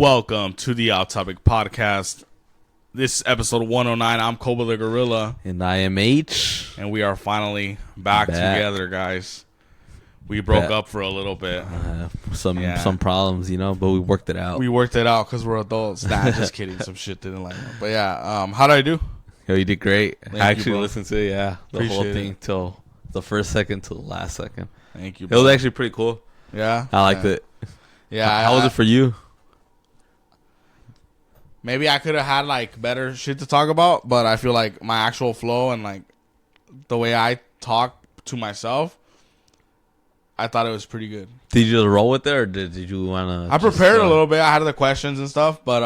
Welcome to the Off Topic Podcast. This is episode 109. I'm Koba the Gorilla. And I am H. And we are finally back together, guys. We broke up for a little bit. Some problems, but we worked it out. We worked it out because we're adults. Nah, just kidding. Some shit didn't line up. But yeah, how did I do? Yo, you did great. Thank I actually you, listened to the Appreciate whole thing it. till the first second to the last second. Thank you, It bro. was actually pretty cool. Yeah? I liked it. Yeah. How was it for you? Maybe I could have had, better shit to talk about, but I feel like my actual flow and, the way I talk to myself, I thought it was pretty good. Did you just roll with it, or did you want to... I prepared a little bit. I had the questions and stuff, but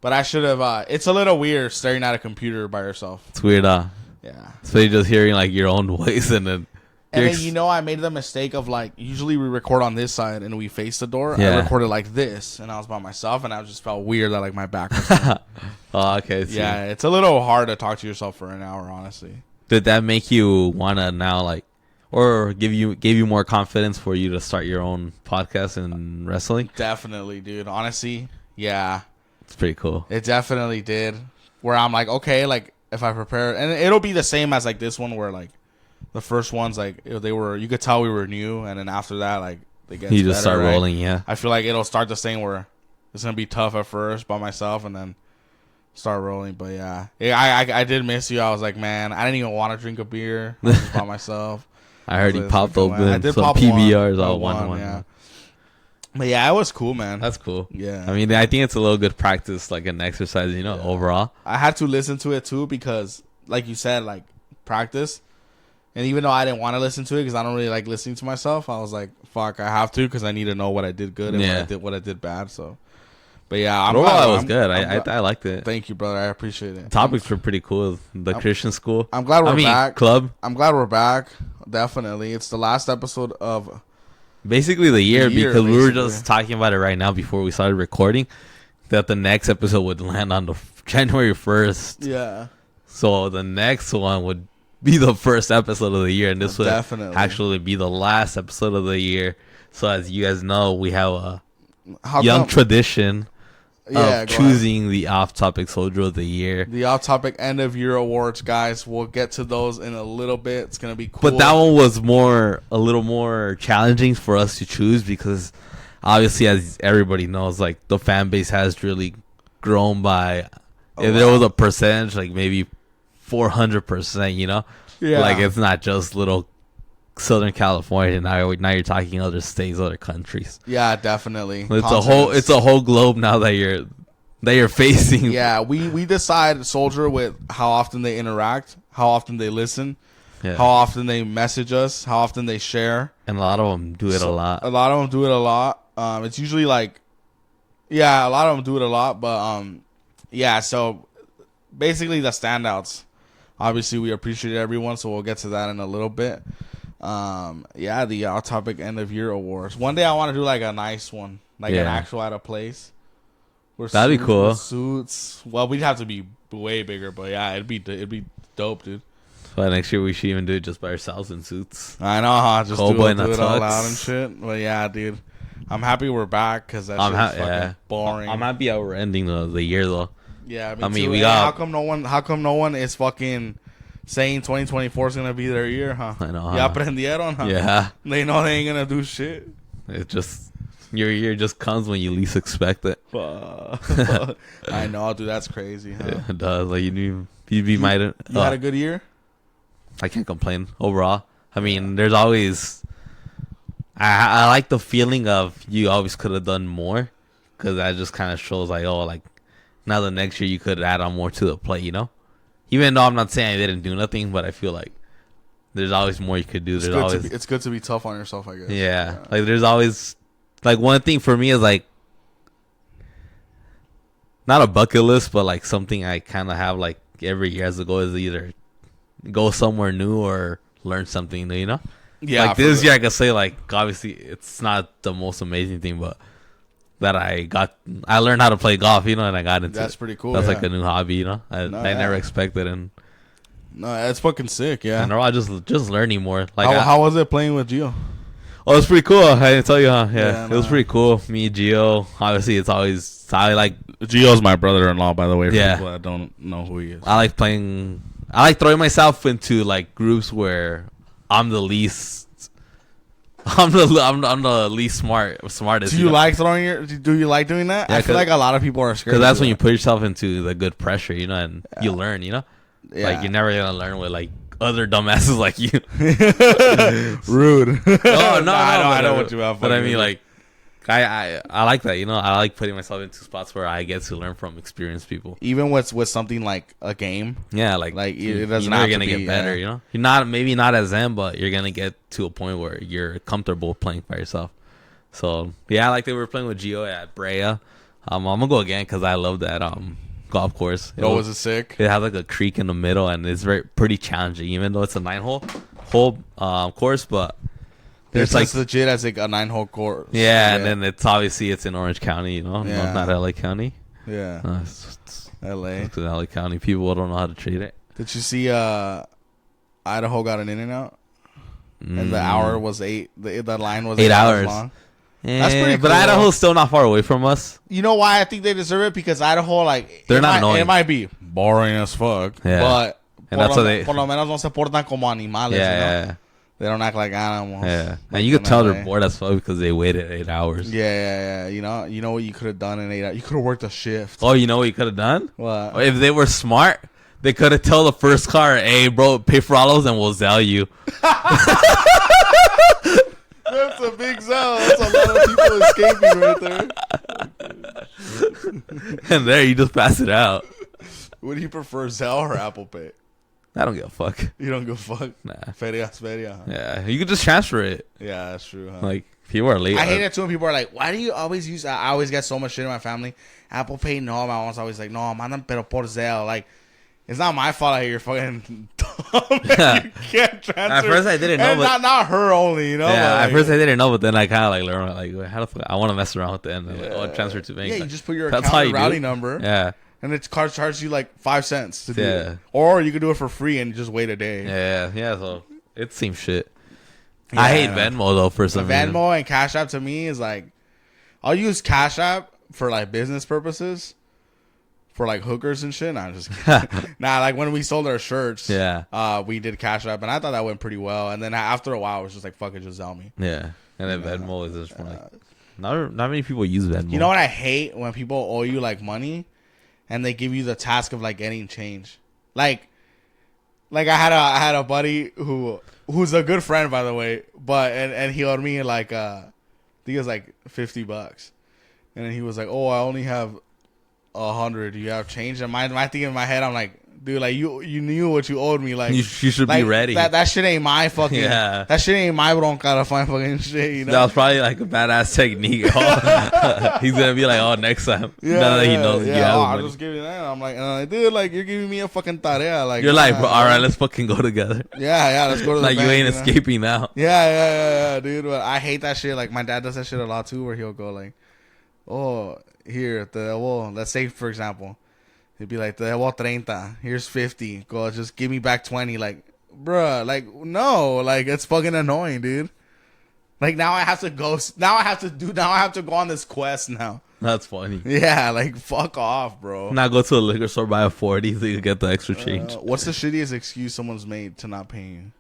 I should have... it's a little weird staring at a computer by yourself. It's weird, Yeah. So you're just hearing, your own voice, and then... And then, I made the mistake of, usually we record on this side and we face the door. Yeah. I recorded like this, and I was by myself, and I just felt weird that, my back was... Oh, okay. So yeah, it's a little hard to talk to yourself for an hour, honestly. did that make you want to now, or gave you more confidence for you to start your own podcast in wrestling? Definitely, dude. Honestly, yeah. It's pretty cool. It definitely did. Where I'm okay, if I prepare... And it'll be the same as, this one where, the first ones, they were... You could tell we were new, and then after that, they get You just better, start right? rolling, yeah. I feel like it'll start the same where it's going to be tough at first by myself, and then start rolling. But, yeah. I did miss you. I was like, man, I didn't even want to drink a beer. I was just by myself. I heard you popped open I did some pop PBRs one, all one, one. yeah. But, yeah, it was cool, man. That's cool. Yeah. I mean, I think it's a little good practice, an exercise, overall. I had to listen to it too because, like you said, practice. And even though I didn't want to listen to it because I don't really like listening to myself, I was like, fuck, I have to because I need to know what I did good and what I did bad. So, but yeah, I'm glad it was good. I liked it. Thank you, brother. I appreciate it. Topics were pretty cool. The Christian school. I'm glad we're back. Club. I'm glad we're back. Definitely. It's the last episode of... Basically the year because we were just talking about it right now before we started recording that the next episode would land on the January 1st. Yeah. So the next one would be the first episode of the year, and this would Definitely. actually be the last episode of the year. So as you guys know, we have a young tradition of go choosing the off-topic soldier of the year. The off-topic end-of-year awards, guys. We'll get to those in a little bit. It's gonna be cool. But that one was a little more challenging for us to choose because obviously, as everybody knows, the fan base has really grown by. If there was a percentage, maybe 400%, Yeah. it's not just little Southern California. Now you're talking other states, other countries. Yeah, definitely. It's a whole globe now that you're facing. Yeah, we decide soldier with how often they interact, how often they listen, how often they message us, how often they share. And a lot of them do it a lot. A lot of them do it a lot. It's usually a lot of them do it a lot, but so basically the standouts. Obviously, we appreciate everyone, so we'll get to that in a little bit. The Off Topic End of Year Awards. One day I want to do a nice one, an actual at a place. That'd be cool. Suits. Well, we'd have to be way bigger, but yeah, it'd be dope, dude. So next year we should even do it just by ourselves in suits. I know, huh? Just do it all tux. out and shit. But yeah, dude, I'm happy we're back because that shit's fucking boring. I'm happy how we're ending the year though. Yeah, I mean, too. we Hey, got. How come no one is fucking saying 2024 is gonna be their year, huh? I know. Huh? Ya aprendieron, huh? Yeah. They know they ain't gonna do shit. It just your year just comes when you least expect it. I know, dude. That's crazy, huh? It does. You'd be might. You had a good year. I can't complain overall. I mean, there's always. I like the feeling of you always could have done more, because that just kind of shows now the next year you could add on more to the plate, Even though I'm not saying I didn't do nothing, but I feel like there's always more you could do. It's good to be tough on yourself, I guess. Yeah. There's always one thing for me is not a bucket list, but something I kind of have every year as a goal is either go somewhere new or learn something new, Yeah. This year I could say obviously it's not the most amazing thing, but that I learned how to play golf, and I got into That's pretty cool. That's a new hobby, I never expected, and no, that's fucking sick. Yeah. and I just learning more. How was it playing with Gio? Oh, it's pretty cool. I didn't tell you, huh? Yeah, Yeah, it was nah. pretty cool. Me, Gio. Obviously, it's always I like Gio's my brother-in-law, by the way. For Yeah. people that don't know who he is. I like playing. I like throwing myself into like groups where I'm the least. I'm the least smartest. Do you like throwing your? Do you like doing that? Yeah, I feel like a lot of people are scared. Because that's to when do you put yourself into the good pressure, you know, and you learn, you know. that. Yeah. Like you're never gonna learn with like other dumbasses like you. Rude. No, I know what you have. But I mean, like, I like that, you know. I like putting myself into spots where I get to learn from experienced people. even with something like a game. Yeah, Like, it you doesn't know have you're to gonna be, get better, yeah. you know. You're not maybe not as them, but you're gonna get to a point where you're comfortable playing by yourself. So yeah, like they were playing with Gio at Brea. I'm gonna go again because I love that golf course. Oh, was it sick? It has like a creek in the middle, and it's pretty challenging, even though it's a 9-hole course. But There's there's like legit as like a 9-hole course. yeah, and then it's obviously it's in Orange County, you know, Yeah. not LA County. yeah, It's L.A. in LA County. People don't know how to treat it. Did you see? Idaho got an In-N-Out, and the hour was 8. The line was 8 8 hours. long. That's pretty But cool. Idaho's still not far away from us. You know why I think they deserve it? Because Idaho, like, They're it not might, annoying. It might be boring as fuck, Yeah. but And that's what they- por lo menos no se portan como animales. You know? Yeah, They don't act like animals. yeah. Like And you could in tell LA. they're bored as fuck because they waited 8 hours. Yeah. You know what you could have done in 8 hours? You could have worked a shift. Oh, you know what you could have done? What? If they were smart, they could have told the first car, "Hey, bro, pay for all those and we'll sell you." That's a big sell. That's a lot of people escaping right there. And there, you just pass it out. Would you prefer Zelle or Apple Pay? I don't give a fuck. You don't give a fuck. Nah. Ferias, feria. Huh? Yeah, you could just transfer it. Yeah, that's true. Huh? Like, people are late. I hate it too when people are like, "Why do you always use?" I always get so much shit in my family. Apple Pay, no. My mom's always like, "No, mandan pero por Zelle." Like, it's not my fault that you're fucking dumb. And you can't transfer. At first I didn't know, and but- not her only. You know. Yeah, but, at like, first I didn't know, but then I kind of like learned, like, how the fuck? I want to mess around with it. And I'm like, oh, transfer to bank. Yeah, you just put your That's account how and you do routing it. number. Yeah. And it's charge you like 5 cents to do Yeah. it. Or you could do it for free and just wait a day. Yeah, so it seems shit. Yeah. I hate Venmo, though, for some reason. Venmo and Cash App to me is like, I'll use Cash App for like business purposes, for like hookers and shit. Nah, I'm just kidding. Nah, like when we sold our shirts, Yeah. we did Cash App, and I thought that went pretty well. And then after a while, it was just like, fuck it, just sell me. Yeah. And then Venmo is just like, not many people use Venmo. You know what I hate? When people owe you like money, and they give you the task of like getting change. Like I had a buddy who's a good friend, by the way, but and he owed me like I think it was like $50, and then he was like, "Oh, I only have 100. Do you have change?" And my thing in my head, I'm like, dude, like you knew what you owed me, like You should like, be ready. That shit ain't my fucking. Yeah. That shit ain't my bronca to find fucking shit. You know. That was probably like a badass technique. He's gonna be like, "Oh, next time." Yeah, now that he knows you have I'll money. just give you that. I'm like, dude, like you're giving me a fucking tarea. Like You're like, nah, bro, all right, let's fucking go together. yeah, let's go to the Like, you bank, ain't know? escaping now. Yeah, dude. But I hate that shit. Like my dad does that shit a lot too, where he'll go like, "Oh, here, let's say for example, he'd be like, "Te 30, here's 50. Go, just give me back 20." Like, bruh, like no, like it's fucking annoying, dude. Like now I have to go. Now I have to go on this quest now. That's funny. Yeah, like fuck off, bro. Now go to a liquor store, buy a 40 so you can get the extra change. What's the shittiest excuse someone's made to not pay you?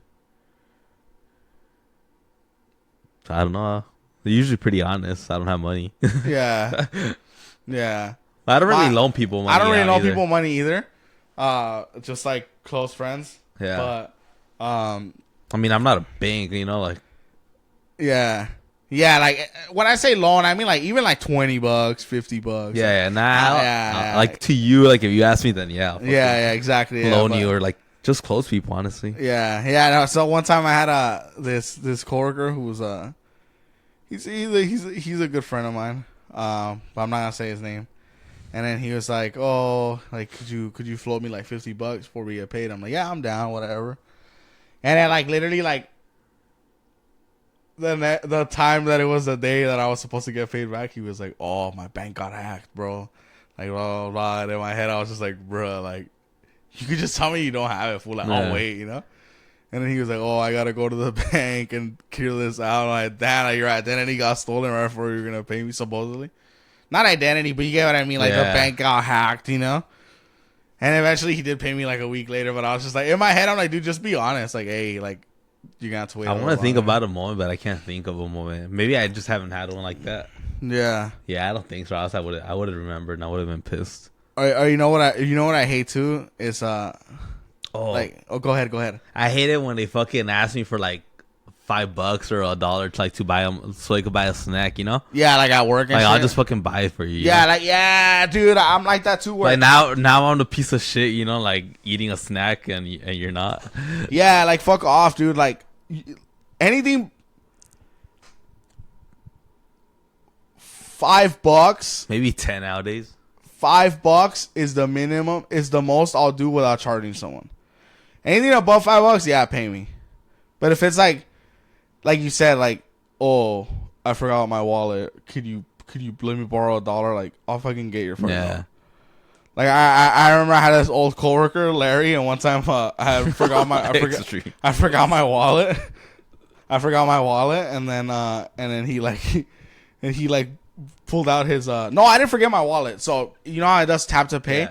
I don't know. They're usually pretty honest. I don't have money. Yeah, yeah. I don't really My- loan people money. I don't really out know either. people money either. Just like close friends. Yeah. But I mean, I'm not a bank, you know, like. yeah. Like when I say loan, I mean like even like $20, $50. Yeah, nah. yeah. Like to you, like if you ask me, then yeah. I'll fucking Yeah, exactly. Yeah, loan but- you or like just close people, honestly. Yeah. No, so one time I had this coworker who was he's a good friend of mine. But I'm not gonna say his name. And then he was like, "Oh, like could you float me like $50 before we get paid?" I'm like, "Yeah, I'm down, whatever." And then like literally like the time that it was the day that I was supposed to get paid back, he was like, "Oh, my bank got hacked, bro." Like blah blah blah. And in my head, I was just like, "Bruh, like you could just tell me you don't have it, fool. Like Yeah. I'll wait, you know." And then he was like, "Oh, I gotta go to the bank and clear this out." I'm like, "Damn, your identity got stolen right before you were gonna pay me, supposedly." Not identity, but you get what I mean. Like the bank got hacked, you know. And eventually, he did pay me like a week later. But I was just like, in my head, I'm like, dude, just be honest. Like, hey, like, you're gonna have to wait. I want to think about a moment, but I can't think of a moment. Maybe I just haven't had one like that. Yeah. Yeah, I don't think so. Else I would have remembered and I would have been pissed. Or you know what I hate too is go ahead. I hate it when they fucking ask me for like $5 or $1 to buy them so I could buy a snack, you know? Yeah, like at work and like shit. I'll just fucking buy it for you. Yeah, like dude, I'm like that too. Like now I'm the piece of shit, you know, like eating a snack and you're not. Yeah, like fuck off, dude. Like anything $5, maybe 10 nowadays. $5 is the minimum, is the most I'll do without charging someone. Anything above $5, yeah, pay me. But if it's like you said, like, oh, I forgot my wallet. Could you let me borrow $1? Like, I'll fucking get your fucking dollar. Like I remember I had this old coworker, Larry, and one time I forgot my I forgot my wallet. I forgot my wallet, and then he pulled out his no, I didn't forget my wallet. So you know how it does tap to pay,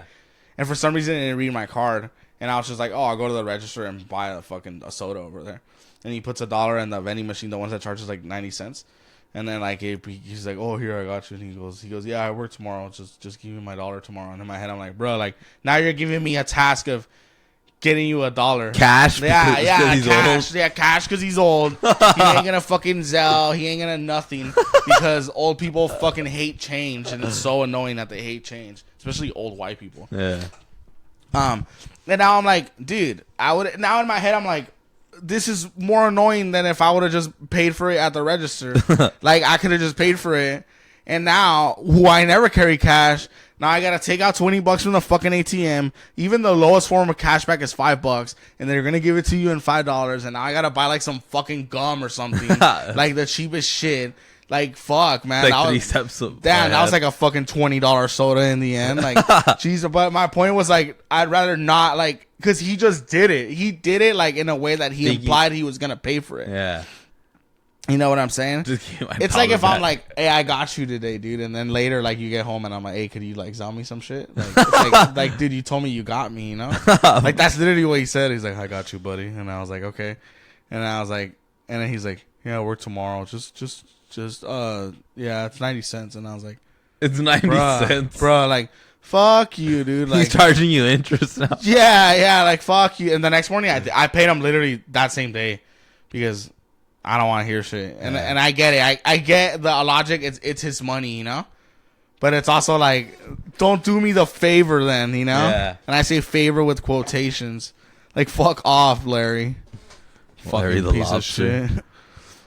and for some reason it didn't read my card, and I was just like, oh, I'll go to the register and buy a soda over there, and he puts $1 in the vending machine, the ones that charges like 90 cents. And then like he's like, oh, here, I got you. And he goes, yeah, I work tomorrow. Just give me my $1 tomorrow. And in my head, I'm like, bro, like now you're giving me a task of getting you $1 cash. Yeah, cash. Old. Yeah, cash because he's old. He ain't gonna fucking Zelle. He ain't gonna nothing because old people fucking hate change, and it's so annoying that they hate change, especially old white people. Yeah. And now I'm like, dude, now in my head I'm like, this is more annoying than if I would have just paid for it at the register. Like, I could have just paid for it. And now, who I never carry cash, now I got to take out $20 from the fucking ATM. Even the lowest form of cashback is $5. And they're going to give it to you in $5. And now I got to buy, like, some fucking gum or something. Like, the cheapest shit. Like, fuck, man. Like 3 steps of that was like a fucking $20 soda in the end. Like, jeez. But my point was, like, I'd rather not, like, because he just did it. He did it, like, in a way that he implied he was going to pay for it. Yeah. You know what I'm saying? It's like if I'm like, hey, I got you today, dude. And then later, like, you get home and I'm like, hey, could you, like, sell me some shit? Like, it's like, dude, you told me you got me, you know? Like, that's literally what he said. He's like, I got you, buddy. And I was like, okay. And I was like, and then he's like, yeah, work tomorrow. Yeah, it's 90 cents. And I was like, it's 90 cents. Bro, like, fuck you, dude. Like, he's charging you interest now. Yeah, like, fuck you. And the next morning, I paid him literally that same day because I don't want to hear shit. And I get it. I get the logic. It's his money, you know? But it's also like, don't do me the favor then, you know? Yeah. And I say favor with quotations. Like, fuck off, Larry. Larry fucking the piece lobster. of shit.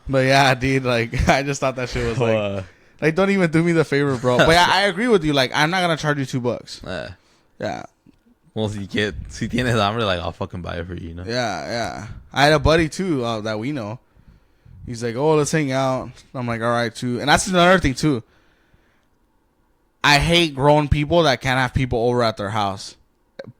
But yeah, dude, like, I just thought that shit was like, don't even do me the favor, bro. But I agree with you. Like, I'm not gonna charge you $2. Yeah. Well, si tienes hambre, like, I'll fucking buy it for you, you know? Yeah. I had a buddy too that we know. He's like, oh, let's hang out. I'm like, all right, too. And that's another thing too. I hate grown people that can't have people over at their house.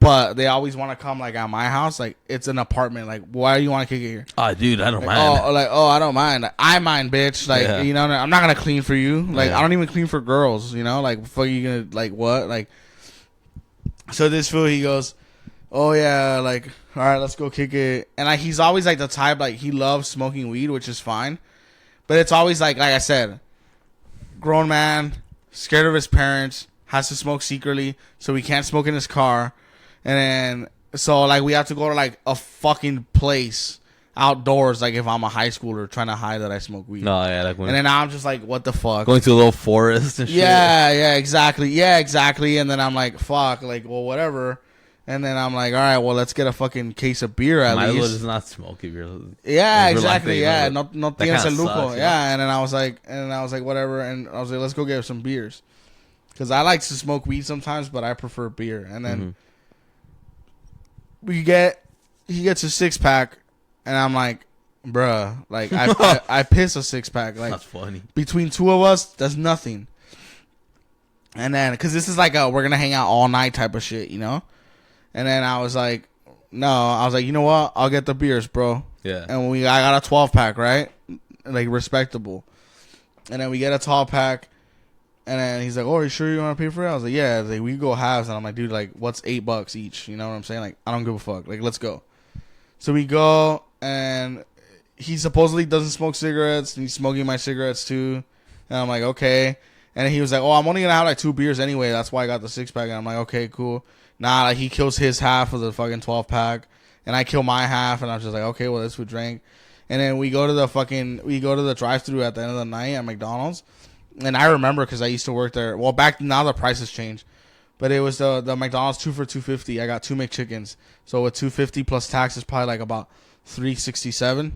But they always want to come, like, at my house. Like, it's an apartment. Like, why do you want to kick it here? Oh, dude, I don't mind. I don't mind. Like, I mind, bitch. Like, you know, I'm not going to clean for you. Like, I don't even clean for girls, you know? Like, fuck you going to, like, what? Like, so this fool, he goes, oh, yeah, like, all right, let's go kick it. And, like, he's always, like, the type, like, he loves smoking weed, which is fine. But it's always, like I said, grown man, scared of his parents, has to smoke secretly, so he can't smoke in his car. And then, so, like, we have to go to, like, a fucking place outdoors, like, if I'm a high schooler trying to hide that I smoke weed. No, yeah. Like and then I'm just like, what the fuck? Going to a little forest and shit. Yeah, exactly. Yeah, exactly. And then I'm like, fuck, like, well, whatever. And then I'm like, all right, well, let's get a fucking case of beer at Might least. as well just not smoke if you're... Yeah, exactly. Yeah, no tienes el lujo. Sucks, yeah, and then I was like, whatever. And I was like, let's go get some beers. Because I like to smoke weed sometimes, but I prefer beer. And then... he gets a 6-pack, and I'm like, bruh, like, I piss a 6-pack. Like, that's funny. Between two of us, that's nothing. And then, because this is like we're going to hang out all night type of shit, you know? And then I was like, no, I was like, you know what? I'll get the beers, bro. Yeah. And I got a 12 pack, right? Like respectable. And then we get a 12 pack. And then he's like, "Oh, are you sure you want to pay for it?" I was like, "Yeah." Like, we go halves, and I'm like, "Dude, like, what's $8 each?" You know what I'm saying? Like, I don't give a fuck. Like, let's go. So we go, and he supposedly doesn't smoke cigarettes, and he's smoking my cigarettes too. And I'm like, okay. And he was like, "Oh, I'm only gonna have like 2 beers anyway. That's why I got the 6-pack." And I'm like, "Okay, cool." Nah, like he kills his half of the fucking 12 pack, and I kill my half, and I'm just like, "Okay, well, this would drink." And then we go to the drive-thru at the end of the night at McDonald's. And I remember because I used to work there. Well, back now the prices changed, but it was the McDonald's 2 for $2.50. I got 2 McChickens, so with $2.50 plus tax is probably like about $3.67,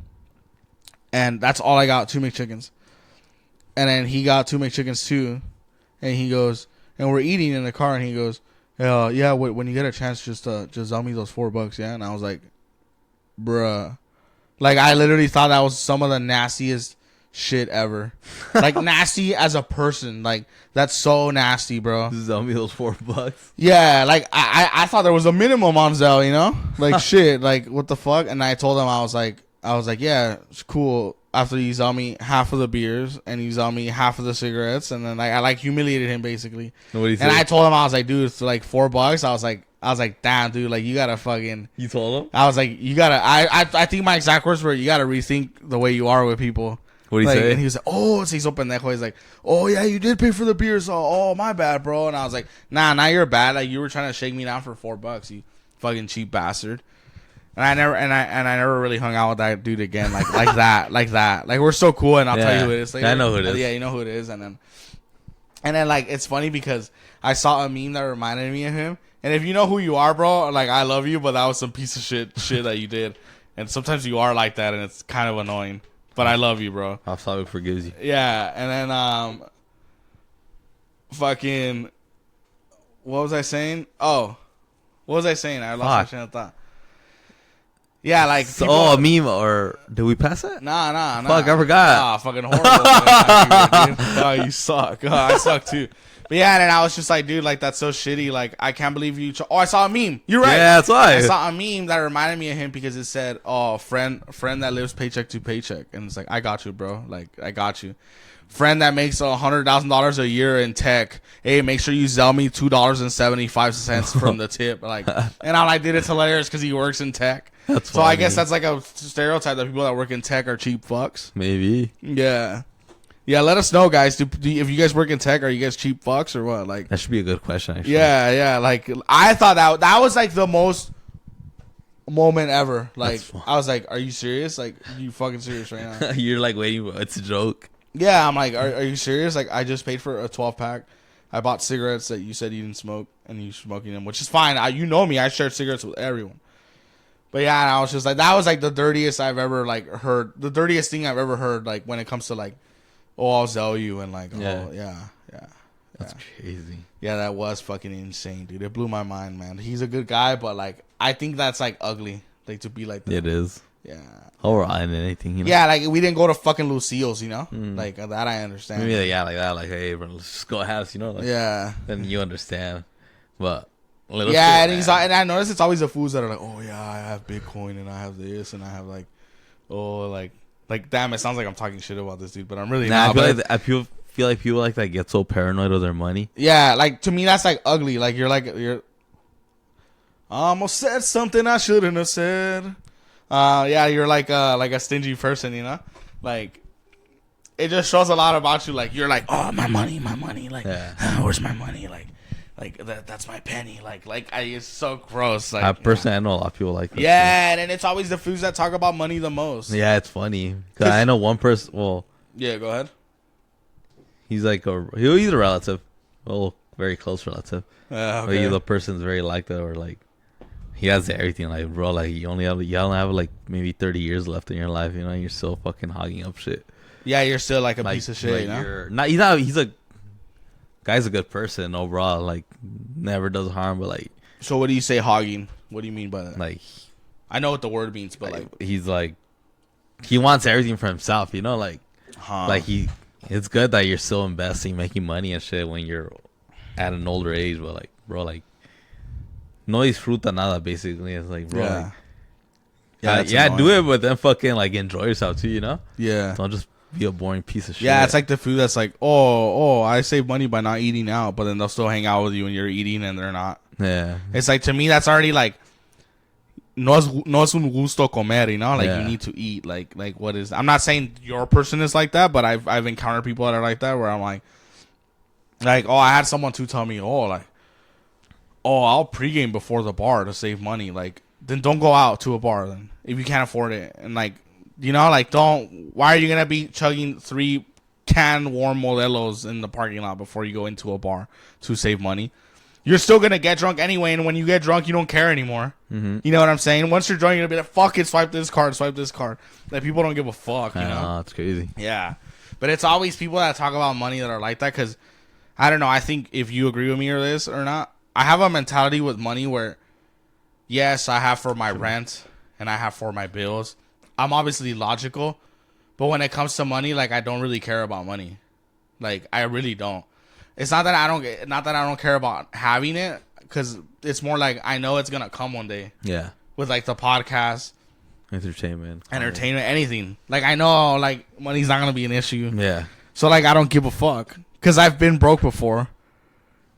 and that's all I got, 2 McChickens. And then he got 2 McChickens too, and he goes, and we're eating in the car, and he goes, yeah, when you get a chance, just sell me those $4, yeah. And I was like, bruh, like I literally thought that was some of the nastiest shit ever. Like nasty as a person. Like that's so nasty, bro. Sell me those $4. Yeah, like I thought there was a minimum on Zelle, you know? Like shit, like what the fuck? And I told him I was like, yeah, it's cool. After you sell me half of the beers and you sell me half of the cigarettes, and then like I like humiliated him basically. What do you and I told him I was like, dude, it's like $4. I was like, damn, dude, like you gotta fucking. You told him? I was like, you gotta. I think my exact words were, you gotta rethink the way you are with people. What do you say? And he was like, "Oh, se hizo pendejo." He's like, "Oh yeah, you did pay for the beer, so oh my bad, bro." And I was like, "Nah, you're bad. Like you were trying to shake me down for $4, you fucking cheap bastard." And I never really hung out with that dude again, like that. Like we're so cool, and I'll tell you who it is later. I know who it is. Yeah, you know who it is, and then like it's funny because I saw a meme that reminded me of him. And if you know who you are, bro, like I love you, but that was some piece of shit that you did. And sometimes you are like that, and it's kind of annoying. But I love you, bro. I'll probably forgive you. Yeah, and then fucking, what was I saying? Oh, what was I saying? I lost my train of thought. Yeah, like people, a meme, or did we pass that? Nah. Fuck, I forgot. Ah, fucking horrible. Oh, you suck. Oh, I suck too. But yeah, and then I was just like, dude, like that's so shitty. Like I can't believe you. Oh, I saw a meme. You're right. Yeah, that's why. I saw a meme that reminded me of him because it said, "Oh, friend that lives paycheck to paycheck," and it's like, I got you, bro. Like I got you. Friend that makes $100,000 a year in tech. Hey, make sure you sell me $2.75 from the tip. Like, and I'm like, dude, it's hilarious because he works in tech. That's so funny. I guess that's like a stereotype that people that work in tech are cheap fucks. Maybe. Yeah. Yeah, let us know, guys. If you guys work in tech, are you guys cheap fucks or what? Like that should be a good question. Actually. Yeah. Like I thought that was like the most moment ever. Like I was like, are you serious? Like you fucking serious right now? You're like waiting. It's a joke. Yeah, I'm like, are you serious? Like I just paid for a 12-pack. I bought cigarettes that you said you didn't smoke, and you smoking them, which is fine. You know me. I share cigarettes with everyone. But yeah, and I was just like, that was like the dirtiest I've ever like heard. The dirtiest thing I've ever heard. Like when it comes to like, oh, I'll sell you, and like, oh yeah. That's crazy. Yeah, that was fucking insane, dude. It blew my mind, man. He's a good guy, but like, I think that's like ugly, like to be like that. It is. Yeah. Or and anything, you know? Yeah, like we didn't go to fucking Lucille's, you know? Like that I understand. Maybe like that. Like, hey, bro, let's just go house, you know? Like, yeah. Then you understand. But yeah, and I noticed it's always the fools that are like, oh yeah, I have Bitcoin and I have this and I have like, oh like damn, it sounds like I'm talking shit about this dude, but I'm really not. I feel like people like that get so paranoid of their money. Yeah, like to me that's like ugly. Like you're I almost said something I shouldn't have said. Yeah, you're like a stingy person, you know? Like it just shows a lot about you. Like you're like, oh my money. Like where's my money? Like that's my penny. Like it's so gross. Like I personally, I know a lot of people like that. Yeah, and it's always the fools that talk about money the most. Yeah, it's funny. Cause I know one person. Well, yeah, go ahead. He's like he's a relative, well, very close relative. Okay. But the person's very like that, or like he has everything. Like bro, like you only have like maybe 30 years left in your life. You know, you're still fucking hogging up shit. Yeah, you're still like a piece of shit. Like you know? He's a guy's a good person overall. Like never does harm, but like. So what do you say hogging? What do you mean by that? Like, I know what the word means, but like he's like he wants everything for himself. You know, like like it's good that you're still investing, making money and shit when you're at an older age. But like, bro, like no es fruta nada. Basically, it's like, bro, Yeah. like, that's yeah, do annoying. it, but then fucking like enjoy yourself too. You know, Yeah. don't just be a boring piece of shit. Yeah, it's like the food that's like, oh, I save money by not eating out, but then they'll still hang out with you when you're eating and they're not. yeah, It's like, to me, that's already like, no es un gusto comer, you know? Like, Yeah. you need to eat. Like what is, I'm not saying your person is like that, but I've encountered people that are like that where I'm like, oh, I had someone to tell me, I'll pregame before the bar to save money. Like, then don't go out to a bar then if you can't afford it. And like, you know, like, why are you gonna be chugging 3 canned warm Modelos in the parking lot before you go into a bar to save money? You're still gonna get drunk anyway, and when you get drunk, you don't care anymore. mm-hmm. You know what I'm saying? Once you're drunk, you're gonna be like, fuck it, swipe this card. Like, people don't give a fuck, you I know? know, it's crazy. Yeah. But it's always people that talk about money that are like that, because, I don't know, I think if you agree with me or this or not, I have a mentality with money where, yes, I have for my rent, and I have for my bills. I'm obviously logical, but when it comes to money, like, I don't really care about money. Like, I really don't. It's not that I don't care about having it, because it's more like I know it's gonna come one day Yeah, with like the podcast, entertainment, anything. Like, I know like money's not gonna be an issue, Yeah, so like I don't give a fuck because I've been broke before.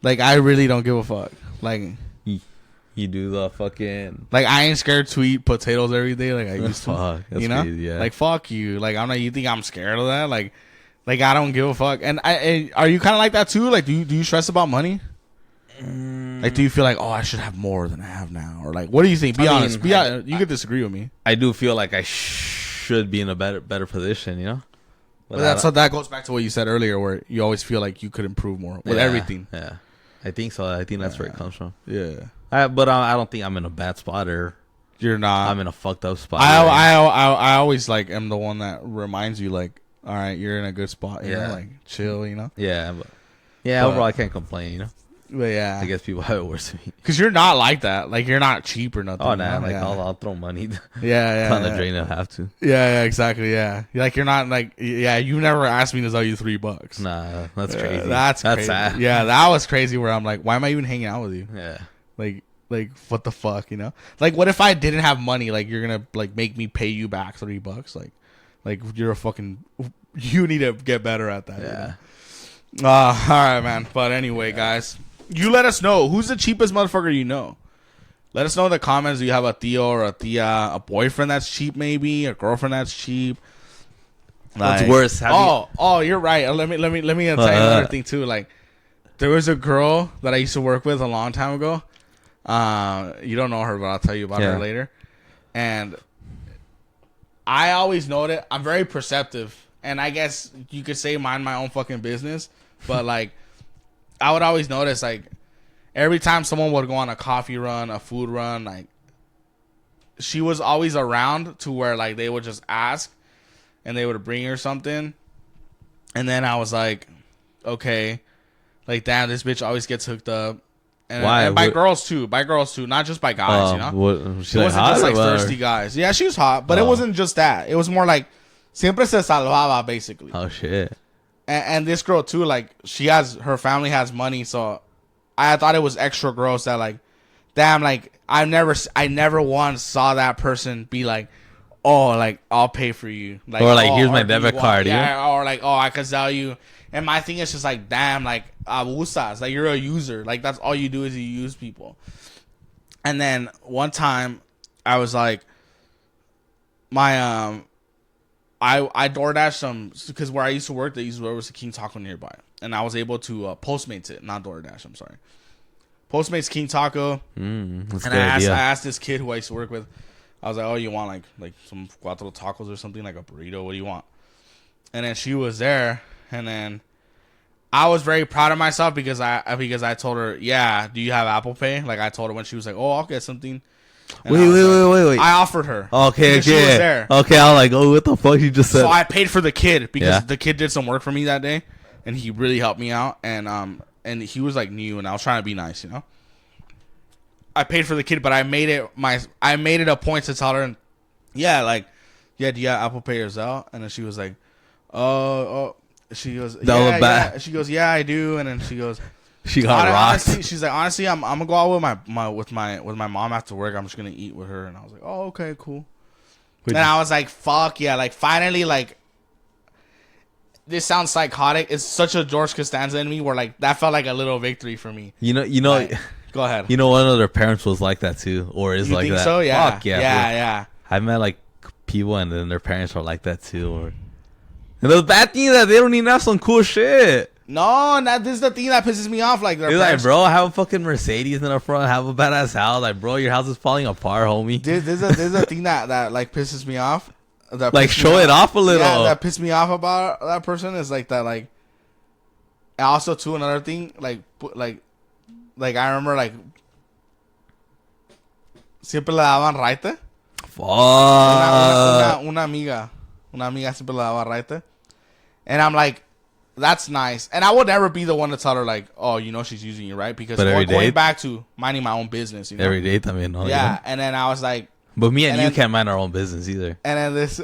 Like, I really don't give a fuck. Like you do the fucking. I ain't scared to eat potatoes every day like I used to. Fuck, that's you know, crazy, yeah. like, fuck you. Like, I'm not. You think I'm scared of that? Like I don't give a fuck. And are you kind of like that too? Like, do you stress about money? Like, do you feel like, oh, I should have more than I have now, or like, what do you think? Be honest. You could disagree with me. I do feel like I should be in a better position, you know. But that goes back to what you said earlier, where you always feel like you could improve more with everything. Yeah, I think so. I think that's where it comes from. Yeah, But I don't think I'm in a bad spot, or you're not. I'm in a fucked up spot. I always like am the one that reminds you, like, all right, you're in a good spot. You know, like, chill. You know. Yeah, but But- overall I can't complain. You know, But yeah, I guess people have it worse than me. because you're not like that. Like, you're not cheap or nothing. Oh you nah, know? like yeah. I'll throw money Yeah, on the drain if I have to. Yeah, exactly. Yeah, like, you're not like, yeah. You never asked me to sell you $3. Nah, that's crazy. That's crazy. sad. Yeah, that was crazy. Where I'm like, why am I even hanging out with you? Yeah. Like what the fuck, you know? Like, what if I didn't have money? Like, you're gonna like make me pay you back $3? Like you're a fucking. You need to get better at that. Yeah. You know? All right, man. But anyway, guys, you let us know who's the cheapest motherfucker you know. Let us know in the comments. Do you have a tío or a tía, a boyfriend that's cheap, maybe a girlfriend that's cheap? What's worse? You're right. Let me tell you another thing too. Like, there was a girl that I used to work with a long time ago. You don't know her, but I'll tell you about her later. And I always noted I'm very perceptive, and I guess you could say mind my own fucking business. But like, I would always notice, like, every time someone would go on a coffee run, a food run, like, she was always around to where like they would just ask, and they would bring her something, and then I was like, okay, like, damn, this bitch always gets hooked up. And, Why? and by girls too, not just by guys, you know? She It like wasn't hot just like or what? thirsty guys. Yeah, she was hot, but it wasn't just that. It was more like siempre se salvaba, basically. Oh shit. And this girl too, like, her family has money, so I thought it was extra gross that, like, damn, like, I never once saw that person be like, oh, like, I'll pay for you, like, Or like, here's or my do you debit want- card, yeah, or like, oh, I could sell you. And my thing is just like, damn, like, abusas, like, you're a user, like, that's all you do is you use people. And then one time, I was like, I DoorDashed some, because where I used to work, there was a King Taco nearby, and I was able to Postmates it, not DoorDash. I'm sorry, Postmates King Taco. That's And a good I idea. asked this kid who I used to work with. I was like, "Oh, you want like some cuatro tacos or something, like a burrito? What do you want?" And then she was there, and then I was very proud of myself because I told her, "Yeah, do you have Apple Pay?" Like, I told her when she was like, "Oh, I'll get something." And I was like- I offered her. Okay, because she was there. Okay, I was like, oh, what the fuck you just said? So I paid for the kid because Yeah. the kid did some work for me that day, and he really helped me out. And he was like new, and I was trying to be nice, you know. I paid for the kid, but I made it a point to tell her, yeah, do you have Apple Pay or Zelle? And then she was like, oh, she goes, That was bad. yeah. She goes, yeah, I do. And then she goes, She got rocked. Honestly, she's like, honestly, I'm gonna go out with my mom after work. I'm just gonna eat with her, and I was like, oh, okay, cool. And I was like, fuck yeah, like finally, like this sounds psychotic. It's such a George Costanza in me where like that felt like a little victory for me. You know. Like, go ahead. You know, one of their parents was like that too, or is You like think that. so? Yeah. Fuck yeah. Yeah. I met like people and then their parents are like that too, or. And the bad thing is that they don't even have some cool shit. No, this is the thing that pisses me off. Like, It's like, bro, have a fucking Mercedes in the front, have a badass house. Like, bro, your house is falling apart, homie. This is a thing that like pisses me off. Like, show it off a little. Yeah, that pissed me off about that person is like that. Like, and also too another thing. Like I remember like siempre le daban raite. Fuck. Una amiga siempre le daba raite, and I'm like, that's nice. And I would never be the one to tell her like, oh, you know she's using you, right? Because going back to minding my own business, you know? Every day también, no? Yeah, and then I was like, but me and you can't mind our own business either. and then this,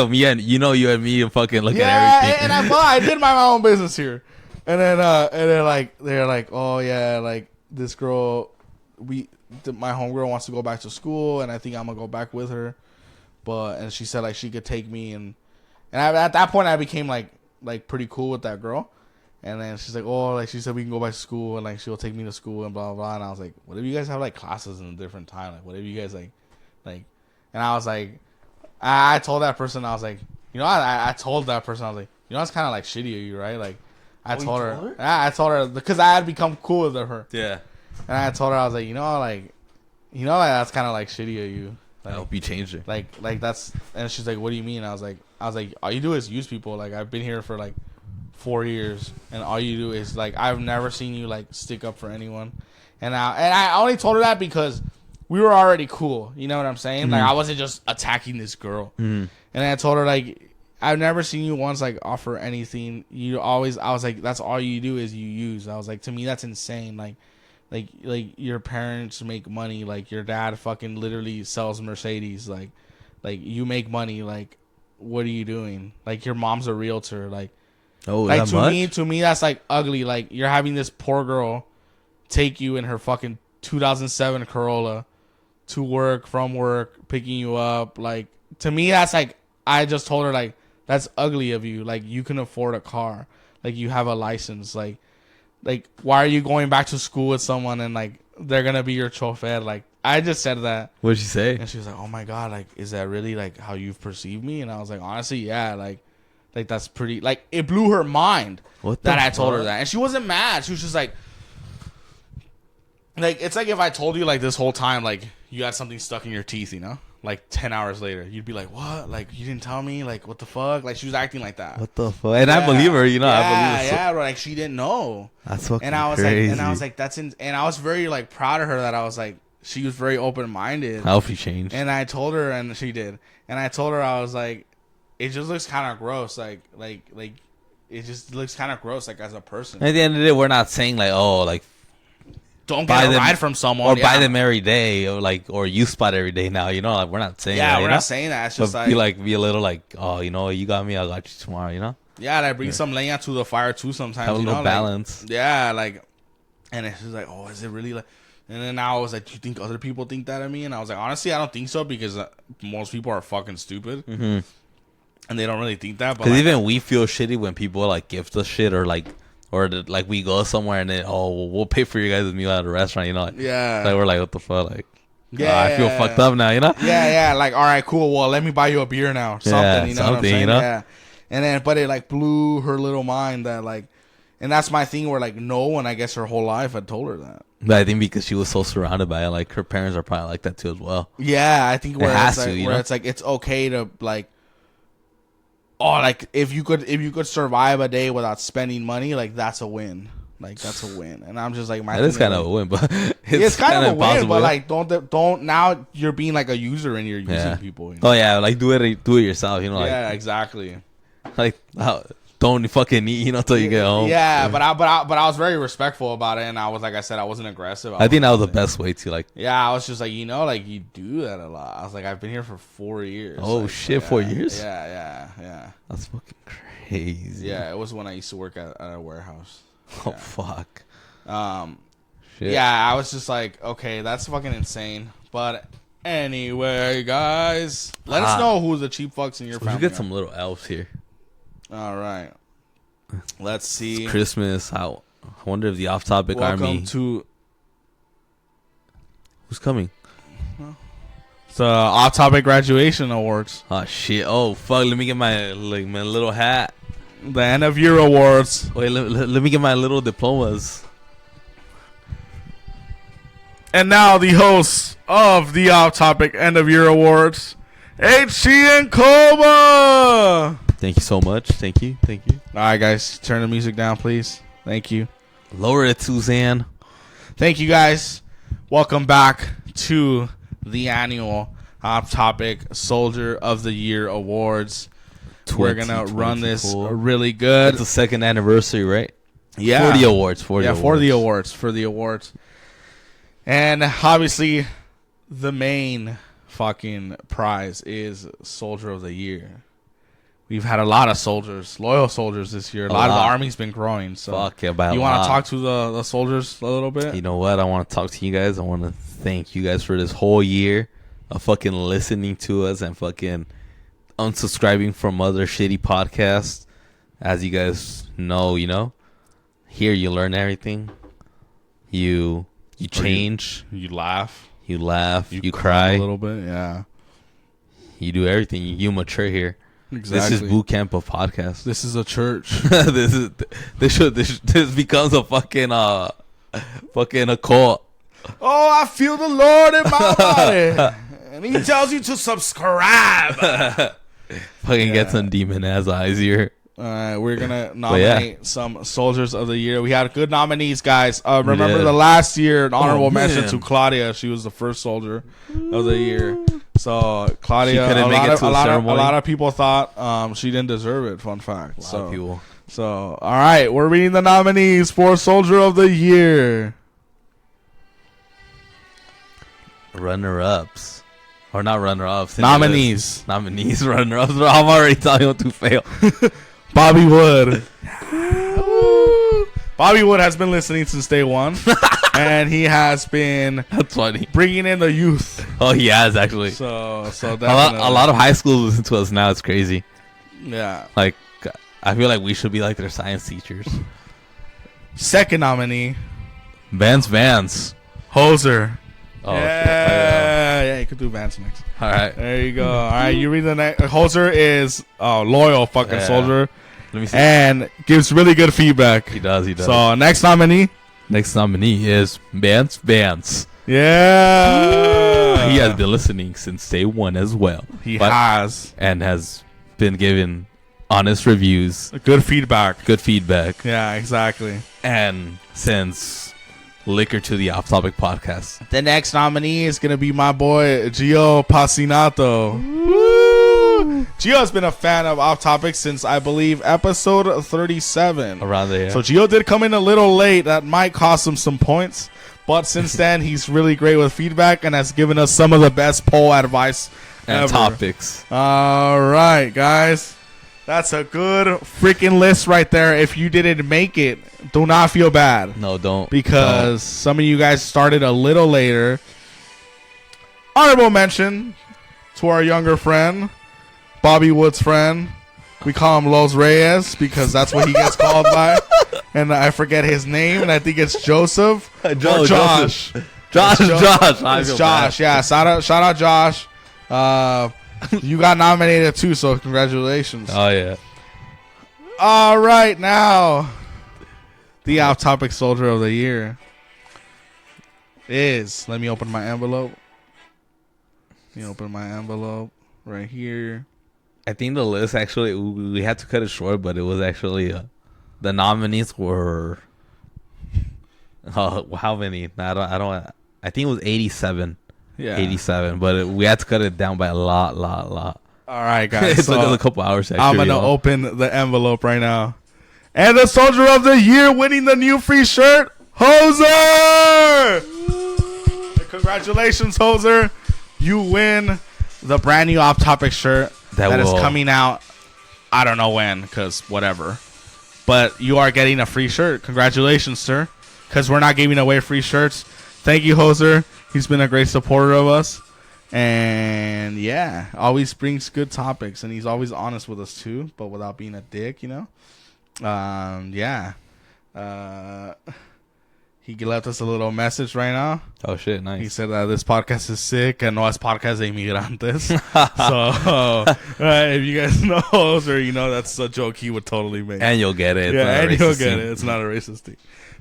me and you and me fucking look at everything. and I did mind my own business here, and then like they're like, oh yeah, like this girl, my homegirl wants to go back to school, and I think I'm gonna go back with her, and she said like she could take me, and at that point I became like pretty cool with that girl. And then she's like, oh, like she said we can go back to school and like she'll take me to school and blah blah blah. And I was like, what if you guys have like classes in a different time? Like what if you guys like and I was like, I told that person, I was like, you know, I told that person, I was like, you know, it's kind of like shitty of you, right? Like I told her? Yeah, I told her because I had become cool with her. Yeah. And I told her, I was like, like that's kind of like shitty of you. Like, I hope you changed it. Like that's, and she's like, what do you mean? I was like, all you do is use people. Like I've been here for like 4 years, and all you do is like, I've never seen you like stick up for anyone. And I only told her that because we were already cool. You know what I'm saying? Mm-hmm. Like I wasn't just attacking this girl. Mm-hmm. And I told her like, I've never seen you once like offer anything. You always, I was like, that's all you do is you use. I was like, to me that's insane. Like your parents make money. Like your dad fucking literally sells Mercedes. Like you make money. Like what are you doing? Like your mom's a realtor. Like like to me that's like ugly. Like you're having this poor girl take you in her fucking 2007 Corolla to work, from work, picking you up. Like to me that's like, I just told her like, that's ugly of you. Like you can afford a car. Like you have a license. Like why are you going back to school with someone and like they're gonna be your chauffeur? Like I just said that. What did she say? And she was like, oh my god, like is that really like how you've perceived me? And I was like, honestly, yeah, like that's pretty, like it blew her mind that I told her that. And she wasn't mad. She was just like it's like if I told you like this whole time like you had something stuck in your teeth, you know, like 10 hours later you'd be like, what? Like you didn't tell me? Like what the fuck? Like she was acting like that. What the fuck? And yeah. I believe her, you know. I believe her. Yeah, like she didn't know. That's fucking and I was crazy. Like, and I was like, and I was very like proud of her that I was like, she was very open minded. I hope she changed. And I told her, and she did. And I told her, I was like, it just looks kind of gross. Like it just looks kind of gross. Like as a person. At the end of the day, we're not saying like, oh, like. Don't get a ride from someone, or buy them every day, or like, or you spot every day now. You know, like we're not saying. Yeah, that, we're not saying that. It's just but be a little like, oh, you know, you got me, I got you tomorrow. You know. Yeah, like bring some leña to the fire too. Sometimes have a little balance. Like, yeah, like, and it's just like, oh, is it really like? And then I was like, do you think other people think that of me? And I was like, honestly, I don't think so because most people are fucking stupid, and they don't really think that. But because even we feel shitty when people like gift us shit or like. Or like we go somewhere and then we'll pay for you guys' meal at a restaurant, you know? Like, yeah. Like we're like, what the fuck? Like, I feel fucked up now, you know? Yeah. Like, all right, cool. Well, let me buy you a beer now. Something, you know what I'm saying? You know? Yeah. And then, but it like blew her little mind that like, and that's my thing where like no one, I guess her whole life had told her that. But I think because she was so surrounded by it, like her parents are probably like that too as well. Yeah, I think it's like it's okay to like. Oh, like if you could survive a day without spending money, like that's a win. Like that's a win. And I'm just like, that is kind of a win, but it's kind of a win. But like, don't now you're being like a user and you're using people. You know? Oh yeah, like do it yourself. You know, like, yeah, exactly. Like don't fucking eat, you know, until you get home. Yeah, but I was very respectful about it, and I was like I said, I wasn't aggressive. I think that was the best way to like. Yeah, I was just like, you know, like you do that a lot. I was like, I've been here for 4 years. Oh like, shit, 4 years? Yeah. That's fucking crazy. Yeah, it was when I used to work at a warehouse. Oh fuck. Shit. Yeah, I was just like, okay, that's fucking insane. But anyway, guys, let us know who's the cheap fucks in your We family. should get some little elves here. All right. Let's see. It's Christmas. I wonder if the off-topic Welcome army. to Who's coming? the off-topic graduation awards. Oh shit! Oh fuck! Let me get my little hat. The end of year awards. Wait, let me get my little diplomas. And now the hosts of the off-topic end of year awards, HC and Coma. Thank you so much. Thank you. All right, guys, turn the music down, please. Thank you. Lower it, Suzanne. Thank you, guys. Welcome back to the annual off-topic Soldier of the Year awards. We're gonna run this really good. It's the second anniversary, right? Yeah, 40 awards. For the awards. And obviously, the main fucking prize is Soldier of the Year. We've had a lot of soldiers, loyal soldiers this year. A lot of the army's been growing. So Fuck yeah, by you want to talk to the soldiers a little bit? You know what? I want to talk to you guys. I want to thank you guys for this whole year of fucking listening to us and fucking unsubscribing from other shitty podcasts. As you guys know, here you learn everything. You change. You laugh. You laugh. You cry a little bit. Yeah. You do everything. You mature here. Exactly. This is boot camp of podcasts. This is a church. this becomes a fucking a cult. Oh, I feel the Lord in my body, and He tells you to subscribe. Fucking get some demon ass eyes here. All right, we're gonna nominate some Soldiers of the Year. We had good nominees, guys. Remember the last year, an honorable mention to Claudia. She was the first Soldier of the Year. So Claudia, a lot of people thought she didn't deserve it. Fun fact. A lot of people. So all right, we're reading the nominees for Soldier of the Year. Runner-ups. Or not runner-ups. Nominees, runner-ups. I'm already telling you to fail. Bobby Wood. Bobby Wood has been listening since day one, and he has been That's funny. bringing in the youth. Oh, he has actually. So a lot of high schools listen to us now. It's crazy. Yeah. Like, I feel like we should be like their science teachers. Second nominee, Vance. Hoser. Oh, Yeah, you could do Vance next. all right. There you go. All right, you read the next. Hoser is loyal fucking soldier Let me see. and gives really good feedback. He does. So next nominee. Next nominee is Vance. Yeah. He has been listening since day one as well. He has And has been given honest reviews, good feedback. good feedback, Yeah, exactly. and sends liquor to the Off Topic podcast. The next nominee is gonna be my boy Gio Passinato. Woo! Gio has been a fan of Off Topic since I believe episode 37. Around there. So Gio did come in a little late. That might cost him some points. But since then, he's really great with feedback and has given us some of the best poll advice and ever. topics. All right, guys. That's a good freaking list right there. If you didn't make it, do not feel bad. No, don't. Because some of you guys started a little later. Honorable mention to our younger friend, Bobby Wood's friend. We call him Los Reyes because that's what he gets called by. And I forget his name, and I think it's Joseph or Josh. Josh. It's Josh. Yeah, shout out Josh. You got nominated too, so congratulations. Oh, yeah. All right, now the off-topic Soldier of the Year is. Let me open my envelope. Right here. I think the list actually, we had to cut it short, but it was actually, the nominees were, how many? I think it was 87. Yeah, 87, but we had to cut it down by a lot. All right, guys. It took us a couple hours. Actually, I'm gonna open the envelope right now, and the Soldier of the Year winning the new free shirt, Hoser. Congratulations, Hoser! You win the brand new off-topic shirt that is coming out. I don't know when, because whatever. But you are getting a free shirt. Congratulations, sir. because we're not giving away free shirts. Thank you, Hoser. He's been a great supporter of us. And yeah, always brings good topics, and he's always honest with us too, but without being a dick, you know. Yeah. He left us a little message right now. Oh shit, nice. He said that this podcast is sick, and no es podcast de inmigrantes. So if you guys know, or you know, that's a joke he would totally make. And you'll get it. Yeah, and you'll get it. It's not a racist thing.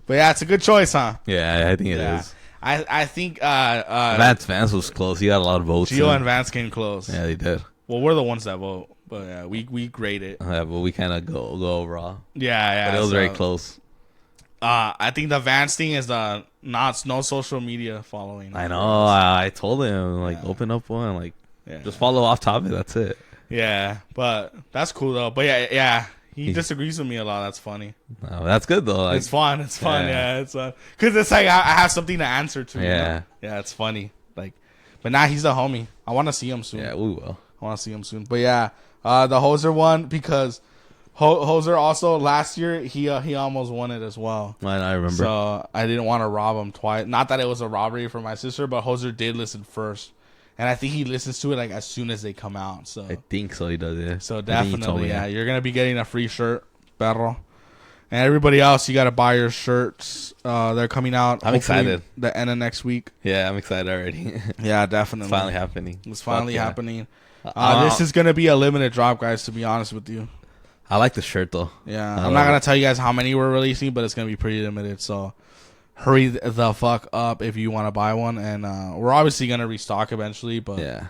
But yeah, it's a good choice, huh? Yeah, I think it is. I think Vance was close. He got a lot of votes. Gio and Vance came close. Yeah, they did. Well, we're the ones that vote, but yeah, we grade it. Yeah, but we kind of go overall. Yeah. But it was very close. I think the Vance thing is the no social media following. I know. I told him open up one, just follow off topic. That's it. Yeah, but that's cool though. But yeah. He disagrees with me a lot. That's funny. No, that's good though. It's fun. It's fun. Yeah, it's because it's like I have something to answer to. Yeah, you know? Yeah, it's funny. But now he's the homie. I want to see him soon. Yeah, we will. I want to see him soon. But yeah, the Hoser one because Hoser also last year he almost won it as well. I remember. So I didn't want to rob him twice. Not that it was a robbery for my sister, but Hoser did listen first. And I think he listens to it as soon as they come out. So I think so. He does. Yeah. So definitely, yeah. You're gonna be getting a free shirt, perro. And everybody else, you gotta buy your shirts. They're coming out. I'm excited. The end of next week. Yeah, I'm excited already. Yeah, definitely. It's finally happening. It's finally happening. This is gonna be a limited drop, guys. To be honest with you. I like the shirt though. Yeah, I'm not gonna tell you guys how many we're releasing, but it's gonna be pretty limited. So. Hurry the fuck up if you want to buy one, and we're obviously gonna restock eventually. But yeah,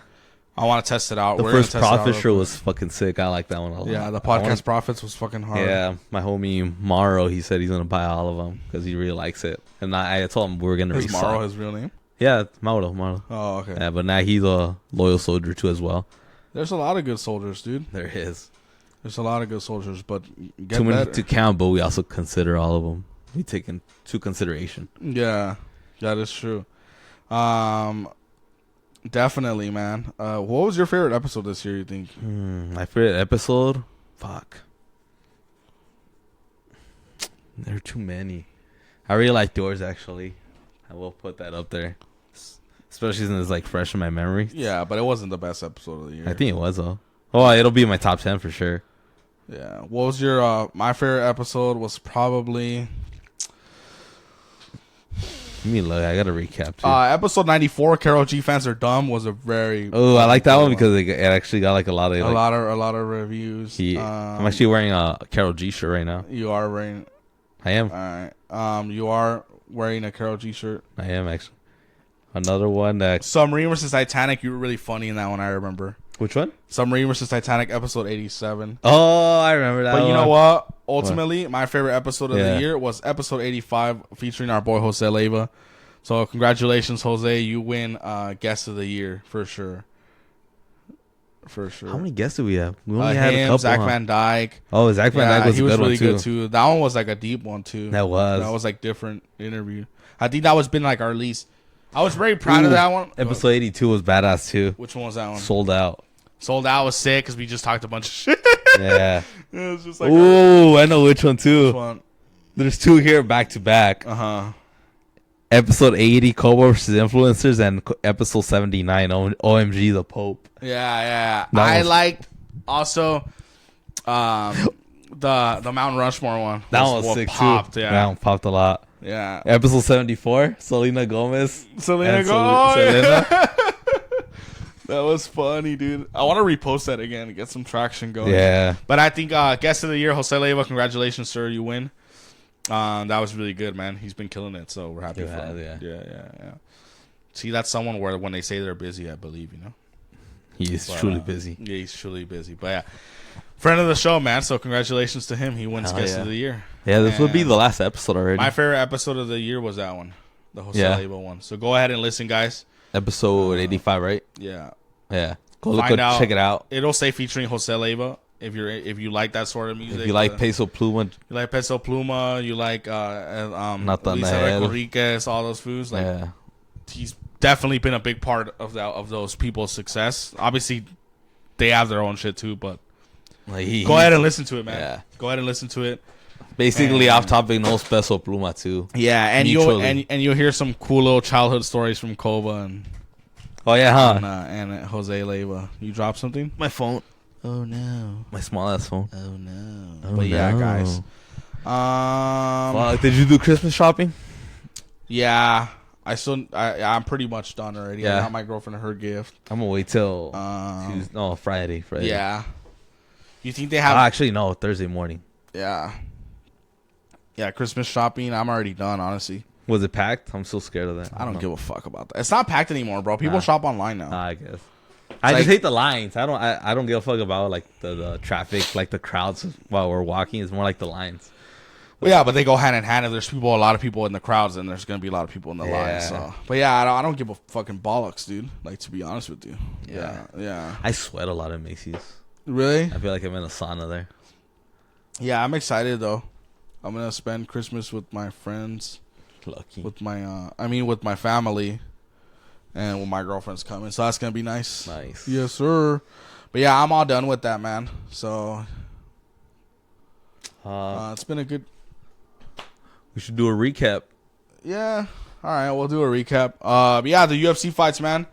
I want to test it out. The first Profit shirt was fucking sick. I like that one a lot. Yeah, the podcast Profits was fucking hard. Yeah, my homie Maro, he said he's gonna buy all of them because he really likes it, and I told him we were gonna restock. Is Maro his real name? Yeah, Mauro. Oh, okay. Yeah, but now he's a loyal soldier too as well. There's a lot of good soldiers, dude. There is. There's a lot of good soldiers, but get too many better. to count. But we also consider all of them. We take into consideration. Yeah, that is true. Definitely, man. What was your favorite episode this year, you think? My favorite episode? Fuck. There are too many. I really like yours, actually. I will put that up there. Especially since it's fresh in my memory. Yeah, but it wasn't the best episode of the year. I think it was, though. Oh, it'll be in my top 10 for sure. Yeah. What was your... my favorite episode was probably... Let me look. I got to recap, too. Episode 94, Karol G Fans Are Dumb, was a very... Oh, I like that one because it actually got a lot of... a lot of reviews. I'm actually wearing a Karol G shirt right now. You are wearing... I am. All right. You are wearing a Karol G shirt. I am, actually. Another one that... Submarine vs. Titanic, you were really funny in that one, I remember. Which one? Submarine vs. Titanic, episode 87. Oh, I remember that But one. you know what? Ultimately, my favorite episode of the year was episode 85 featuring our boy Jose Leiva. So congratulations, Jose. You win guest of the year for sure. For sure. How many guests do we have? We only had a couple. Zach Van Dyke. Oh, Zach Van Dyke was a good really one, good too. That one was a deep one too. That was different interview. I think that was been our least. I was very proud of that one. Episode 82 was badass too. Which one was that one? Sold Out. Sold Out was sick because we just talked a bunch of shit. Yeah. It was just ooh, I know which one too. Which one? There's two here back to back. Episode 80, Cobra versus Influencers, and episode 79, OMG the Pope. Yeah. I liked also the Mount Rushmore one. That one was sick popped, too. Yeah. That one popped a lot. Yeah. Episode 74, Selena Gomez. Selena Gomez. That was funny, dude. I want to repost that again to get some traction going. Yeah. But I think guest of the year, Jose Leiva, congratulations, sir. You win. That was really good, man. He's been killing it, so we're happy for him. Yeah. See, that's someone where when they say they're busy, I believe, He's truly busy. Yeah, he's truly busy. But yeah, friend of the show, man. So congratulations to him. He wins guest of the year. Yeah, this would be the last episode already. My favorite episode of the year was that one, the Jose Leiva one. So go ahead and listen, guys. Episode 85, right? Yeah. Go check it out. It'll say featuring Jose Leiva. If you like that sort of music, if you like Peso Pluma, you like Natanael Enriquez, all those foods. He's definitely been a big part of those people's success. Obviously, they have their own shit too, but go ahead and listen to it, man. Yeah. Go ahead and listen to it. Basically, And- off topic, no special pluma too. Yeah, and Mutually. you'll hear some cool little childhood stories from Koba Oh yeah, huh? and Jose Leyva. You drop something? My phone, Oh no! my small ass phone. Oh no! Oh, But yeah, no. guys. Fuck, did you do Christmas shopping? Yeah, I'm pretty much done already. Yeah. I got my girlfriend her gift. I'm gonna wait till Um, Friday. yeah. You think they Oh, have? actually, no, Thursday morning. Yeah. Yeah, Christmas shopping. I'm already done. Honestly, Was it packed? I'm so scared of that. I don't give a fuck about that. It's not packed anymore, bro. People Nah. shop online now. I guess. I like- just hate the lines. I don't give a fuck about like the traffic, like the crowds while we're walking. It's more like the lines. Well, yeah, but they go hand in hand. If there's a lot of people in the crowds, then there's gonna be a lot of people in the line. Yeah. So, but yeah, I don't give a fucking bollocks, dude. Like, to be honest with you. Yeah. I sweat a lot at Macy's. Really? I feel like I'm in a sauna there. Yeah, I'm excited though. I'm gonna spend Christmas with my friends, Lucky. with my family, and when my girlfriend's coming. So that's gonna be nice. Nice. Yes, sir. But yeah, I'm all done with that, man. So it's been a good. We should do a recap. Yeah. All right, we'll do a recap. But yeah, the UFC fights, man.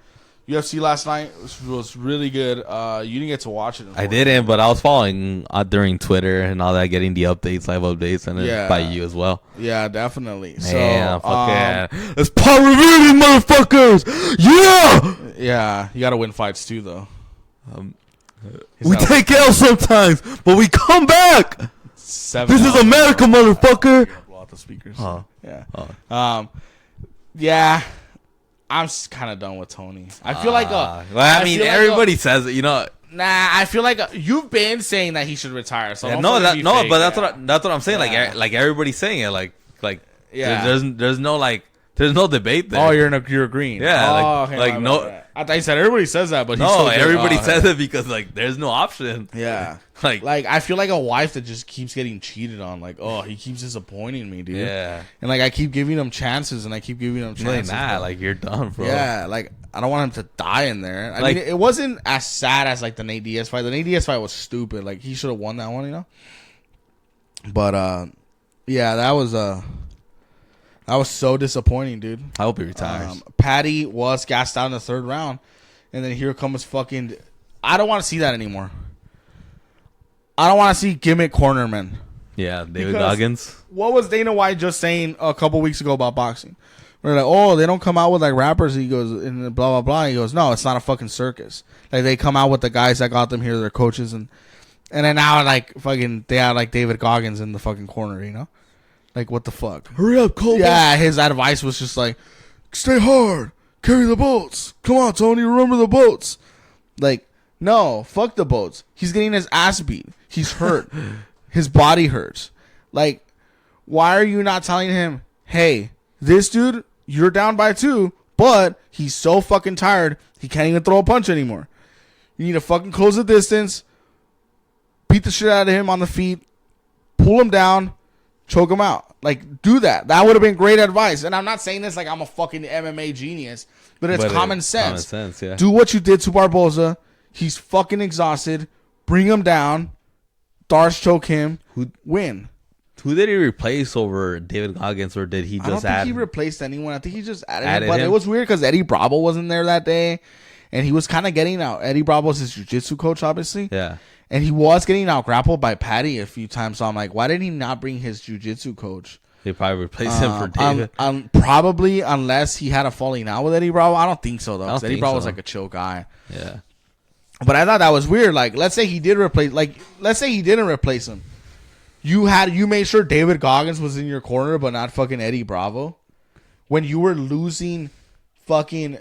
UFC last night was really good. You didn't get to watch it. I didn't, but I was following during Twitter and all that, getting the updates, live updates, and then by you as well. Yeah, definitely. Yeah, So, fuck yeah. Let's power review these motherfuckers! Yeah! yeah, you got to win fights too, though. We take L sometimes, but we come back! Seven. This is America, motherfucker! Blow out the speakers. Huh. Yeah. Oh. Yeah. I'm kind of done with Tony. I feel like well, I mean, feel like everybody says it, you know. Nah, I feel like you've been saying that he should retire. So Yeah, don't no, fucking be fake, but that's yeah. that's what I'm saying. Yeah. Like everybody's saying it. Like Yeah. There's no debate there. Oh, you're agreeing. Yeah, Oh, like- okay, like my no- bad. I thought you said everybody says that, but he's no, so good. everybody Oh, says yeah. it because like there's no option. Yeah. Like I feel like a wife that just keeps getting cheated on. Like, oh, he keeps disappointing me, dude. yeah, And like I keep giving him chances, and I keep giving him like chances. nah, but- like you're done, bro. yeah, like I don't want him to die in there. I Like- mean, it wasn't as sad as like the Nate Diaz fight. The Nate Diaz fight was stupid. Like he should have won that one, you know. But yeah, that was so disappointing, dude. I hope he retires. Patty was gassed out in the third round, and then here comes fucking. I don't want to see that anymore. I don't want to see gimmick cornermen. Yeah, David because- Goggins. What was Dana White just saying a couple weeks ago about boxing? We're like, oh, they don't come out with like rappers. He goes, and blah blah blah. He goes, no, it's not a fucking circus. Like they come out with the guys that got them here, their coaches, and then now like fucking they have like David Goggins in the fucking corner, you know? Like what the fuck? Hurry up, Cole. Yeah, his advice was just like, stay hard, carry the boats. Come on, Tony, remember the boats. Like, no, fuck the boats. He's getting his ass beat. He's hurt. His body hurts. Like, why are you not telling him, hey, this dude, you're down by 2, but he's so fucking tired, he can't even throw a punch anymore. You need to fucking close the distance, beat the shit out of him on the feet, pull him down, choke him out. Like, do that. That would have been great advice. And I'm not saying this like I'm a fucking MMA genius, but it's common sense. Common sense, yeah. Do what you did to Barboza. He's fucking exhausted. Bring him down. Darce choke him. Win. Who did he replace over David Goggins, or did he I don't just think add? he replaced anyone. I think he just added Added him. But him? it was weird because Eddie Bravo wasn't there that day. And he was kind of getting out. Eddie Bravo's his jiu-jitsu coach, obviously. Yeah. And he was getting out grappled by Patty a few times. So I'm like, why did he not bring his jiu-jitsu coach? They probably replaced him for David. Probably, unless he had a falling out with Eddie Bravo. I don't think so, though. I don't Because Eddie think Bravo so. was like a chill guy. Yeah. But I thought that was weird. Like, let's say he did replace. Like, let's say he didn't replace him. You made sure David Goggins was in your corner, but not fucking Eddie Bravo. When you were losing, fucking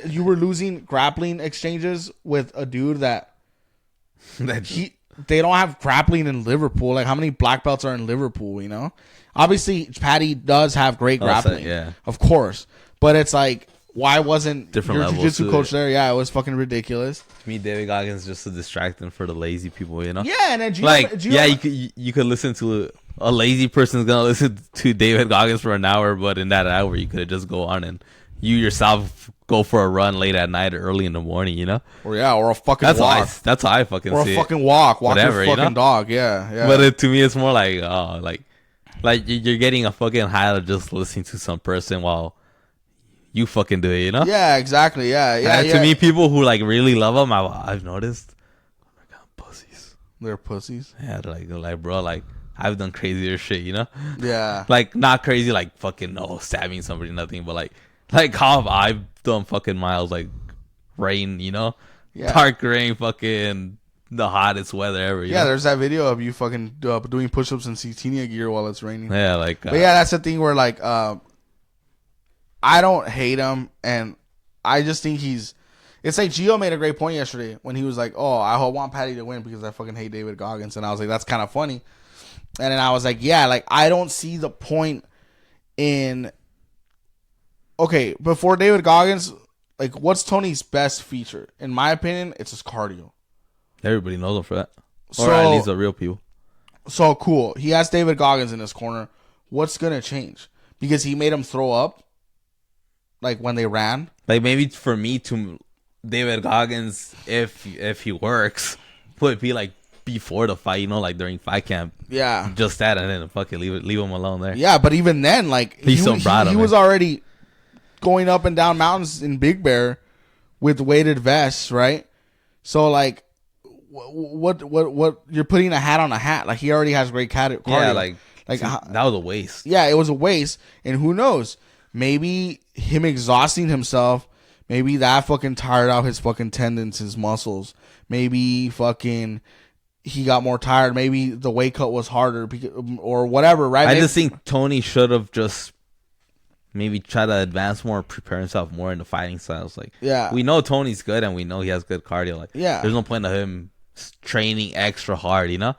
you were losing grappling exchanges with a dude that they don't have grappling in Liverpool. Like, how many black belts are in Liverpool? You know, obviously Patty does have great grappling, yeah, of course. But it's like, why wasn't Different your levels jiu-jitsu to coach it. there? Yeah, it was fucking ridiculous. To me, David Goggins is just a distracting for the lazy people, you know? Yeah, and then you could listen to a lazy person's gonna listen to David Goggins for an hour, but in that hour you could just go on and you yourself go for a run late at night or early in the morning, you know? Or or a fucking That's walk. that's how I fucking Or see a it. fucking walk. Walk Whatever, your you fucking know? dog. Yeah. But to me, it's more like, you're getting a fucking high out of just listening to some person while you fucking do it, you know? Yeah, exactly. Yeah. And to me, people who like really love them, I've noticed, oh my god, pussies. They're pussies. Yeah, like bro, like I've done crazier shit, you know? Yeah. Like not crazy, like fucking no stabbing somebody, nothing, but like how have I done fucking miles, like rain, you know? Yeah. Dark rain, fucking the hottest weather ever. You Yeah, know? there's that video of you fucking doing push-ups in Cetinia gear while it's raining. Yeah, like But yeah, that's the thing where like I don't hate him, and I just think it's like Gio made a great point yesterday when he was like, "Oh, I want Patty to win because I fucking hate David Goggins," and I was like, "That's kind of funny." And then I was like, "Yeah, like I don't see the point in." Okay, before David Goggins, like what's Tony's best feature? In my opinion, it's his cardio. everybody knows him for that, So, or at least the real people. So cool. He has David Goggins in his corner. What's gonna change? Because he made him throw up, like when they ran. Like maybe for me to David Goggins, if he works, would be like before the fight, you know, like during fight camp, Yeah, just that, and then fucking leave him alone there. yeah. But even then, like He's so proud of he him. was already going up and down mountains in Big Bear with weighted vests, right? So like, what? You're putting a hat on a hat. Like he already has great cardio. Yeah, like Like, that was a waste. yeah, it was a waste. And who knows? Maybe him exhausting himself, maybe that fucking tired out his fucking tendons, his muscles. Maybe fucking he got more tired. Maybe the weight cut was harder or whatever, right? I just think Tony should have just maybe try to advance more, prepare himself more in the fighting styles. Like, Yeah. we know Tony's good and we know he has good cardio. Like, Yeah. there's no point of him training extra hard, you know?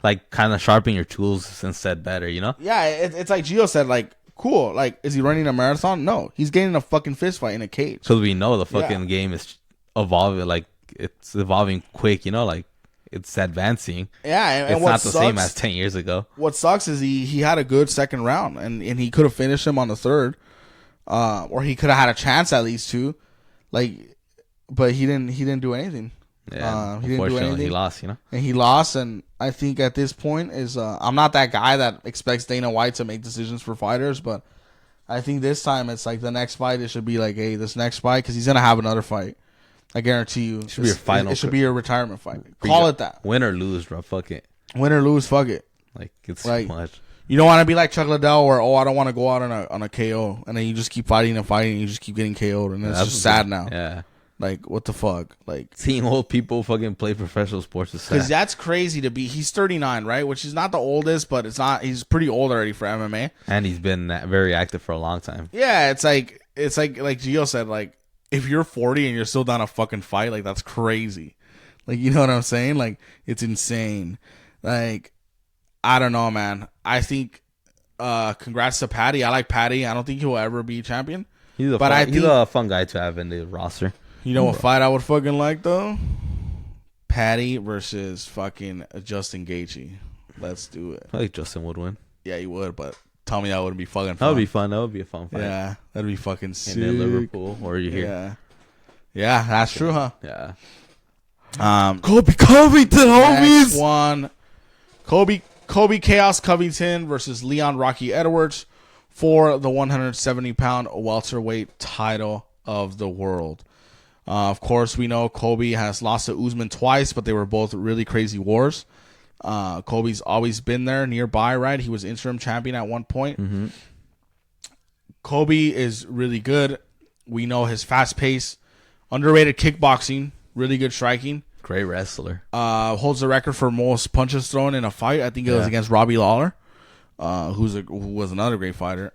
Like, kind of sharpen your tools instead better, you know? Yeah, it's like Gio said, like, cool. Like, is he running a marathon? No. He's getting a fucking fist fight in a cage. Because we know the fucking Yeah. game is evolving. Like, it's evolving quick, you know? Like, it's advancing. Yeah, and It's what not the same sucks- as 10 years ago. What sucks is he had a good second round, and he could have finished him on the third, or he could have had a chance at least to, like, but he didn't do anything. Yeah, He didn't do unfortunately, anything. he lost, you know? And he lost, and I think at this point is I'm not that guy that expects Dana White to make decisions for fighters, but I think this time it's like the next fight it should be like, hey, this next fight, because he's gonna have another fight. I guarantee you, Should be your final It should be your retirement fight. You Call got- it that. Win or lose, bro. Fuck it. Win or lose, fuck it. Like, it's Like, too much. You don't want to be like Chuck Liddell, where I don't want to go out on a KO, and then you just keep fighting and fighting, and you just keep getting KO'd, and it's That's just sad now. Yeah. Like, what the fuck? Like, Seeing old people fucking play professional sports is because sad. that's crazy to be. He's 39, right? Which is not the oldest, but it's not. He's pretty old already for MMA. And he's been very active for a long time. Yeah, it's like Gio said, like, if you're 40 and you're still down a fucking fight, like, that's crazy. Like, you know what I'm saying? Like, it's insane. Like, I don't know, man. I think congrats to Patty. I like Patty. I don't think he'll ever be champion. He's a fun guy to have in the roster. You know what fight I would fucking like, though? Patty versus fucking Justin Gaethje. Let's do it. I think Justin would win. Yeah, he would, but tell me that wouldn't be fucking That fun. would be fun. That would be a fun fight. Yeah, that'd be fucking sick. And then Liverpool, or you here. Yeah. Yeah, that's true, huh? Yeah. Kobe Covington, homies. Next one. Kobe Chaos Covington versus Leon Rocky Edwards for the 170-pound welterweight title of the world. Of course, we know Kobe has lost to Usman twice, but they were both really crazy wars. Kobe's always been there nearby, right? He was interim champion at one point. Mm-hmm. Kobe is really good. We know his fast pace, underrated kickboxing, really good striking. Great wrestler. Holds the record for most punches thrown in a fight. I think it was against Robbie Lawler, who was another great fighter.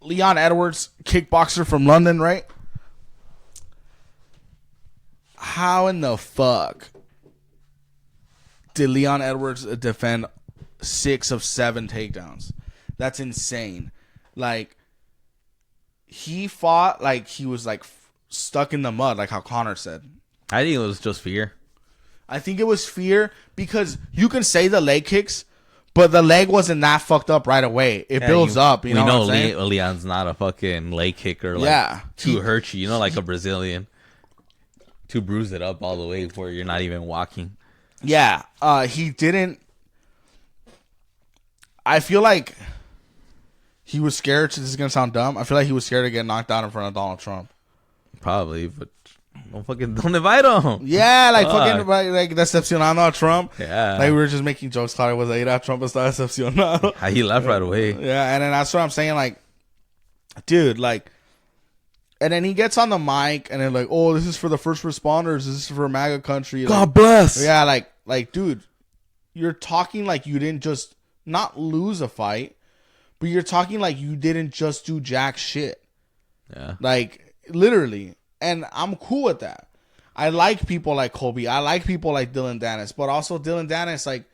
Leon Edwards, kickboxer from London, right? How in the fuck did Leon Edwards defend 6 of 7 takedowns? That's insane. Like, he fought like he was like stuck in the mud, like how Connor said. I think it was just fear. I think it was fear because you can say the leg kicks, But the leg wasn't that fucked up right away. It builds up. You know what I'm saying? Leon's not a fucking leg kicker. Like, Yeah. to hurt you. You know, like a Brazilian. To bruise it up all the way where you're not even walking. Yeah. He didn't. I feel like he was scared. This is going to sound dumb. I feel like he was scared to get knocked out in front of Donald Trump. Probably, but don't invite him. Yeah, like fucking like decepcionando a Trump. Yeah. Like we were just making jokes. Claro, was like, Trump está decepcionado. He left right away. Yeah, and then that's what I'm saying. Like, dude, like, and then he gets on the mic and they're like, oh, this is for the first responders. This is for MAGA country. Like, God bless. yeah, like, dude, you're talking like you didn't just not lose a fight, but you're talking like you didn't just do jack shit. Yeah. Like, literally. And I'm cool with that. I like people like Colby. I like people like Dylan Dennis. But also Dylan Dennis, like,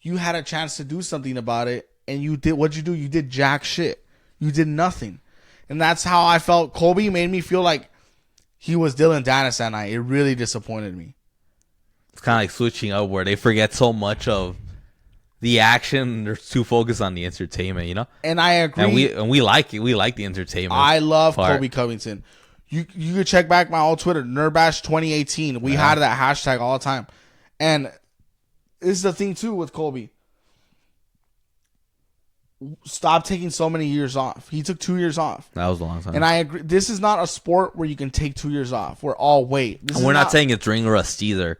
you had a chance to do something about it. And you did, what'd you do? You did jack shit. You did nothing. And that's how I felt. Colby made me feel like he was Dylan Dennis that night. It really disappointed me. It's kind of like switching up where they forget so much of the action. They're too focused on the entertainment, you know? And I agree. And we like it. We like the entertainment. I love part. Colby Covington. You could check back my old Twitter, Nerdbash 2018. We had that hashtag all the time. And this is the thing, too, with Colby. Stop taking so many years off. He took 2 years off. That was a long time. And I agree. This is not a sport where you can take 2 years off. We're all wait. And we're not saying it's ring rust either.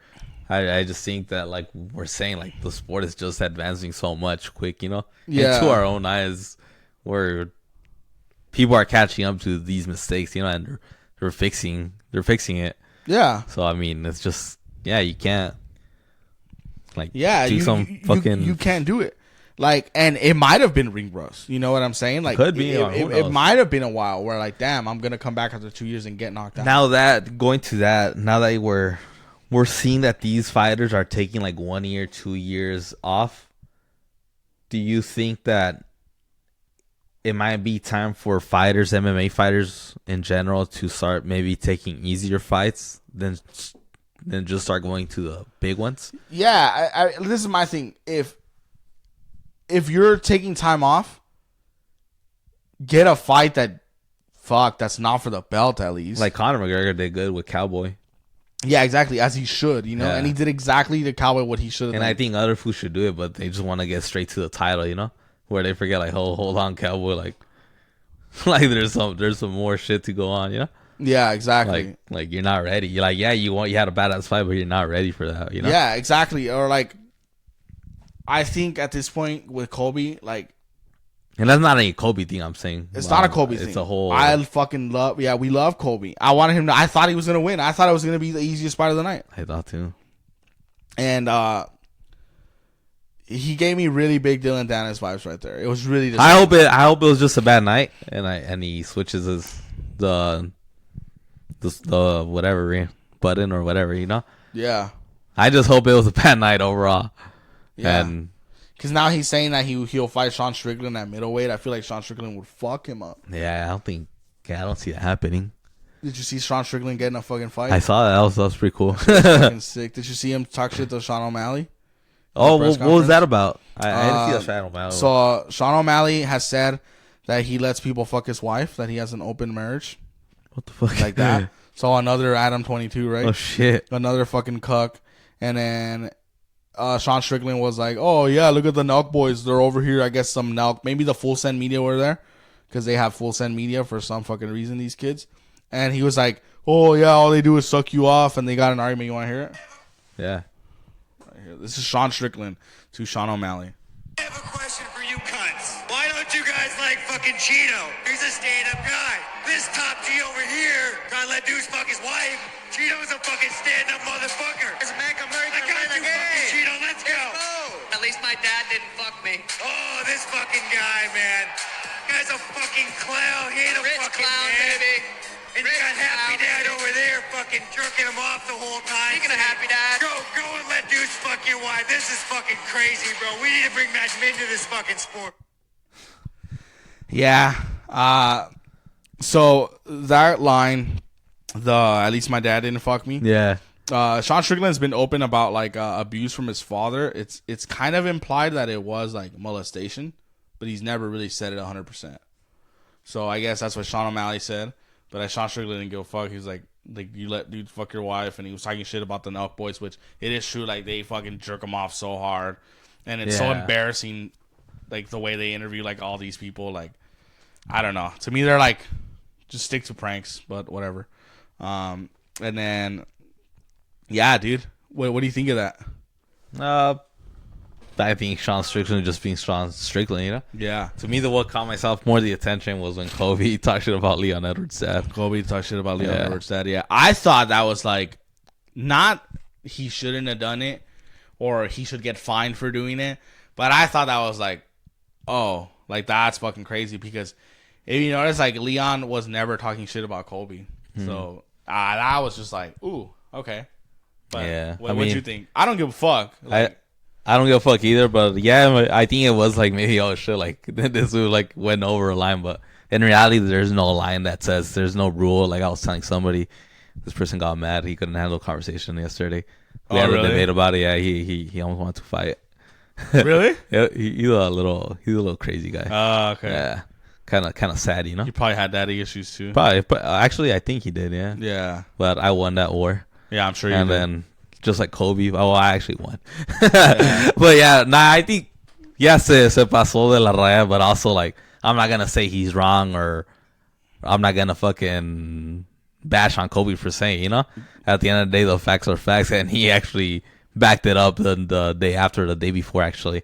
I just think that, like, we're saying, like, the sport is just advancing so much quick, you know? Yeah. And to our own eyes, where people are catching up to these mistakes, you know, and they're fixing it. Yeah. So, I mean, it's just, yeah, you can't, like, Yeah. do You can't do it. Like, and it might have been ring rust. You know what I'm saying? Like, could be. It might have been a while where, like, damn, I'm going to come back after 2 years and get knocked out. Now that we're seeing that these fighters are taking like 1 year, 2 years off, do you think that it might be time for fighters, MMA fighters in general, to start maybe taking easier fights than just start going to the big ones? Yeah. This is my thing. If you're taking time off, get a fight that's not for the belt at least. Like Conor McGregor did good with Cowboy. Yeah, exactly, as he should, you know, Yeah. and he did exactly to Cowboy what he should have done. And I think other fools should do it, but they just want to get straight to the title, you know, where they forget like, hold on, Cowboy, like there's some more shit to go on, you know. Yeah, exactly. Like you're not ready. You're like, yeah, you had a badass fight, but you're not ready for that, you know. Yeah, exactly. Or like, I think at this point with Colby, like, and that's not a Kobe thing. I'm saying it's not a Colby thing. It's a whole. I fucking love. Yeah, we love Colby. I wanted him to. I thought he was gonna win. I thought it was gonna be the easiest fight of the night. I thought too. And he gave me really big Dylan Dennis vibes right there. It was really. I hope it was just a bad night, and he switches the whatever button or whatever, you know. Yeah. I just hope it was a bad night overall. Yeah. And because now he's saying that he'll fight Sean Strickland at middleweight. I feel like Sean Strickland would fuck him up. yeah, I don't see that happening. Did you see Sean Strickland getting a fucking fight? I saw that. That was pretty cool. Fucking sick. Did you see him talk shit to Sean O'Malley? Oh, what was that about? I didn't see that Sean O'Malley. So Sean O'Malley has said that he lets people fuck his wife, that he has an open marriage. What the fuck? Like that. So another Adam 22, right? Oh, shit. Another fucking cuck. And then Sean Strickland was like, oh, yeah, look at the Nelk boys. They're over here. I guess some Nelk. Maybe the Full Send Media were there because they have Full Send Media for some fucking reason, these kids. And he was like, oh, yeah, all they do is suck you off. And they got an argument. You want to hear it? Yeah. Right here. This is Sean Strickland to Sean O'Malley. I have a question for you cunts. Why don't you guys like fucking Cheeto? He's a stand-up guy. This top G over here trying to let Deuce fuck his wife. Cheeto's a fucking stand-up motherfucker. I got you, fucking Cheeto. Let's go. At least my dad didn't fuck me. Oh, this fucking guy, man. Guy's a fucking clown. He ain't a Rich fucking clown, man. baby. And you Rich got Happy clown, Dad baby. over there fucking jerking him off the whole time. Speaking of Happy Dad. Go and let Deuce fuck your wife. This is fucking crazy, bro. We need to bring back men to this fucking sport. Yeah. So that line, at least my dad didn't fuck me. Yeah. Sean Strickland's been open about like abuse from his father. It's kind of implied that it was like molestation, but he's never really said it 100%. So I guess that's what Sean O'Malley said. But Sean Strickland didn't give a fuck. He was like you let dude fuck your wife, and he was talking shit about the Nelk Boys, which it is true. Like they fucking jerk him off so hard, and it's so embarrassing. Like the way they interview like all these people. Like I don't know. To me, they're like just stick to pranks, but whatever. And then yeah, dude, what do you think of that? I think Sean Strickland just being Sean Strickland, you know? Yeah. To me, the what caught myself more the attention was when Kobe talked shit about Leon Edwards' dad. Kobe talked shit about Leon Edwards' dad. Yeah, I thought that was like not he shouldn't have done it or he should get fined for doing it, but I thought that was like, oh, like that's fucking crazy because if you notice, like Leon was never talking shit about Kobe, so that was just like, ooh, okay. But Yeah, what you think? I don't give a fuck. Like, I don't give a fuck either, but yeah, I think it was like maybe oh shit, like this dude like went over a line, but in reality, there's no line that says there's no rule. Like I was telling somebody, this person got mad, he couldn't handle conversation yesterday. We had a debate about it. Yeah, he almost wanted to fight. Really? Yeah, he's a little crazy guy. Oh, okay. Yeah, kind of sad, you know. He probably had daddy issues too. Probably, but actually, I think he did. Yeah. Yeah. But I won that war. Yeah, I'm sure you And did. then just like Kobe, I actually won. But yeah, I think se pasó de la raya, but also like I'm not gonna say he's wrong or I'm not gonna fucking bash on Kobe for saying, you know. At the end of the day, the facts are facts, and he actually backed it up the day before actually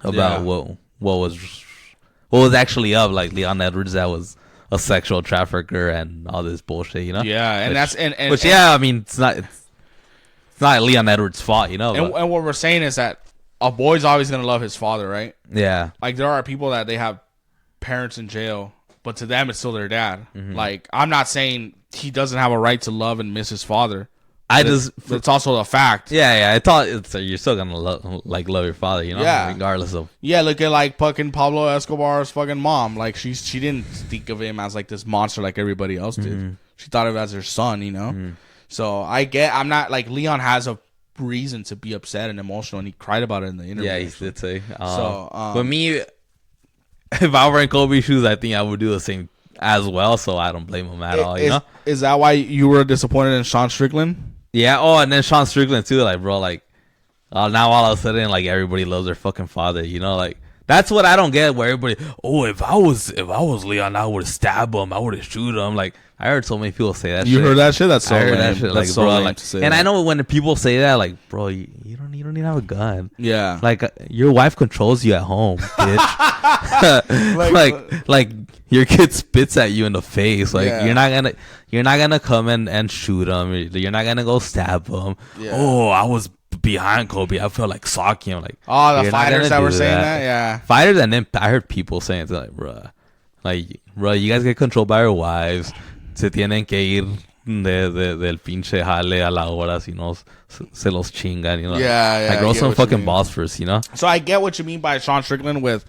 about what was actually up. Like Leon Edwards, that was a sexual trafficker and all this bullshit, you know. Yeah, and that's and I mean, it's not Leon Edwards' fault, you know. And what we're saying is that a boy's always gonna love his father, right? Yeah. Like there are people that they have parents in jail, but to them it's still their dad. Mm-hmm. Like I'm not saying he doesn't have a right to love and miss his father. But it's also a fact. Yeah. I thought you're still gonna love your father, you know, regardless of. Yeah, look at like fucking Pablo Escobar's fucking mom. Like she didn't think of him as like this monster like everybody else did. Mm-hmm. She thought of him as her son, you know. Mm-hmm. So I'm not like Leon has a reason to be upset and emotional, and he cried about it in the interview. Yeah, he did say. But me, if I were in Kobe's shoes, I think I would do the same as well. So I don't blame him at all. You know, is that why you were disappointed in Sean Strickland? Yeah. Oh, and then Sean Strickland too. Like, bro, like now all of a sudden, like everybody loves their fucking father. You know, like that's what I don't get. Where everybody, oh, if I was Leon, I would have stabbed him. I would have shoot him. Like I heard so many people say that. You heard that shit? That's so lame. That shit. Like, that's so bro, lame like, to say and that. I know when people say that, like, bro, you don't even have a gun. Yeah. Like your wife controls you at home, bitch. like your kid spits at you in the face. Like you're not gonna come and shoot him. You're not gonna go stab him. Yeah. Oh, I was behind Kobe. I felt like socking him. Like the fighters that were saying that. Yeah. Fighters, and then I heard people saying it's like, bro, you guys get controlled by your wives. Se tienen que ir del pinche jale a la hora, si no se los chingan, you know. Yeah. Like, grow some fucking balls first, you know. So I get what you mean by Sean Strickland with,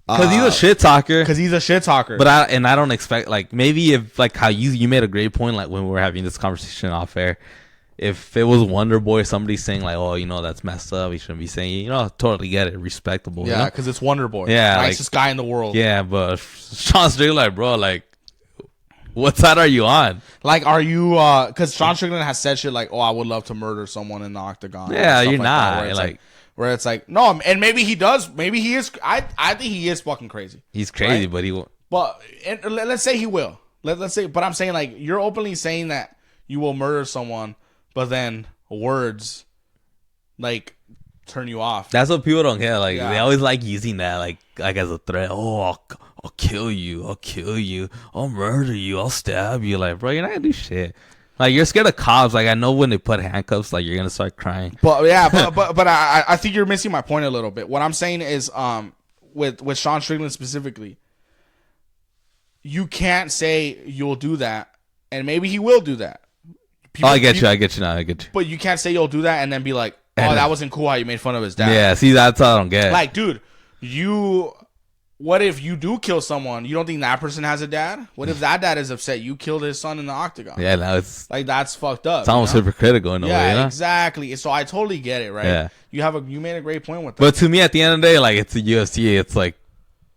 because he's a shit talker. But I don't expect, like, maybe if like how you made a great point, like when we were having this conversation off air. If it was Wonder Boy, somebody saying like, oh, you know, that's messed up, we shouldn't be saying, you know, totally get it, respectable. Yeah, because it's Wonder Boy. Yeah, nicest guy in the world. Yeah, but Sean Strickland, like, bro, like, what side are you on? Like, are you, because Sean Strickland has said shit like, oh, I would love to murder someone in the octagon. Yeah, you're like not. That, where it's like, no, and maybe he does. Maybe he is. I think he is fucking crazy. He's crazy, right? but he won't. But let's say he will. Let's say, but I'm saying like, you're openly saying that you will murder someone, but then words like turn you off. That's what people don't get. Like, they always like using that like as a threat. Oh, I'll kill you. I'll murder you. I'll stab you. Like, bro, you're not gonna do shit. Like, you're scared of cops. Like, I know when they put handcuffs, like, you're gonna start crying. But yeah, but I think you're missing my point a little bit. What I'm saying is, with Sean Strickland specifically, you can't say you'll do that, and maybe he will do that. I get you now. But you can't say you'll do that and then be like, oh, that wasn't cool how you made fun of his dad. Yeah, see, that's all I don't get. Like, dude, you what if you do kill someone? You don't think that person has a dad? What if that dad is upset you killed his son in the octagon? Yeah, now it's Like, that's fucked up. it's almost you know? hypocritical in a way, you Yeah, know? exactly. So I totally get it, right? Yeah. You made a great point with that. But to me, at the end of the day, like, it's the UFC. It's like,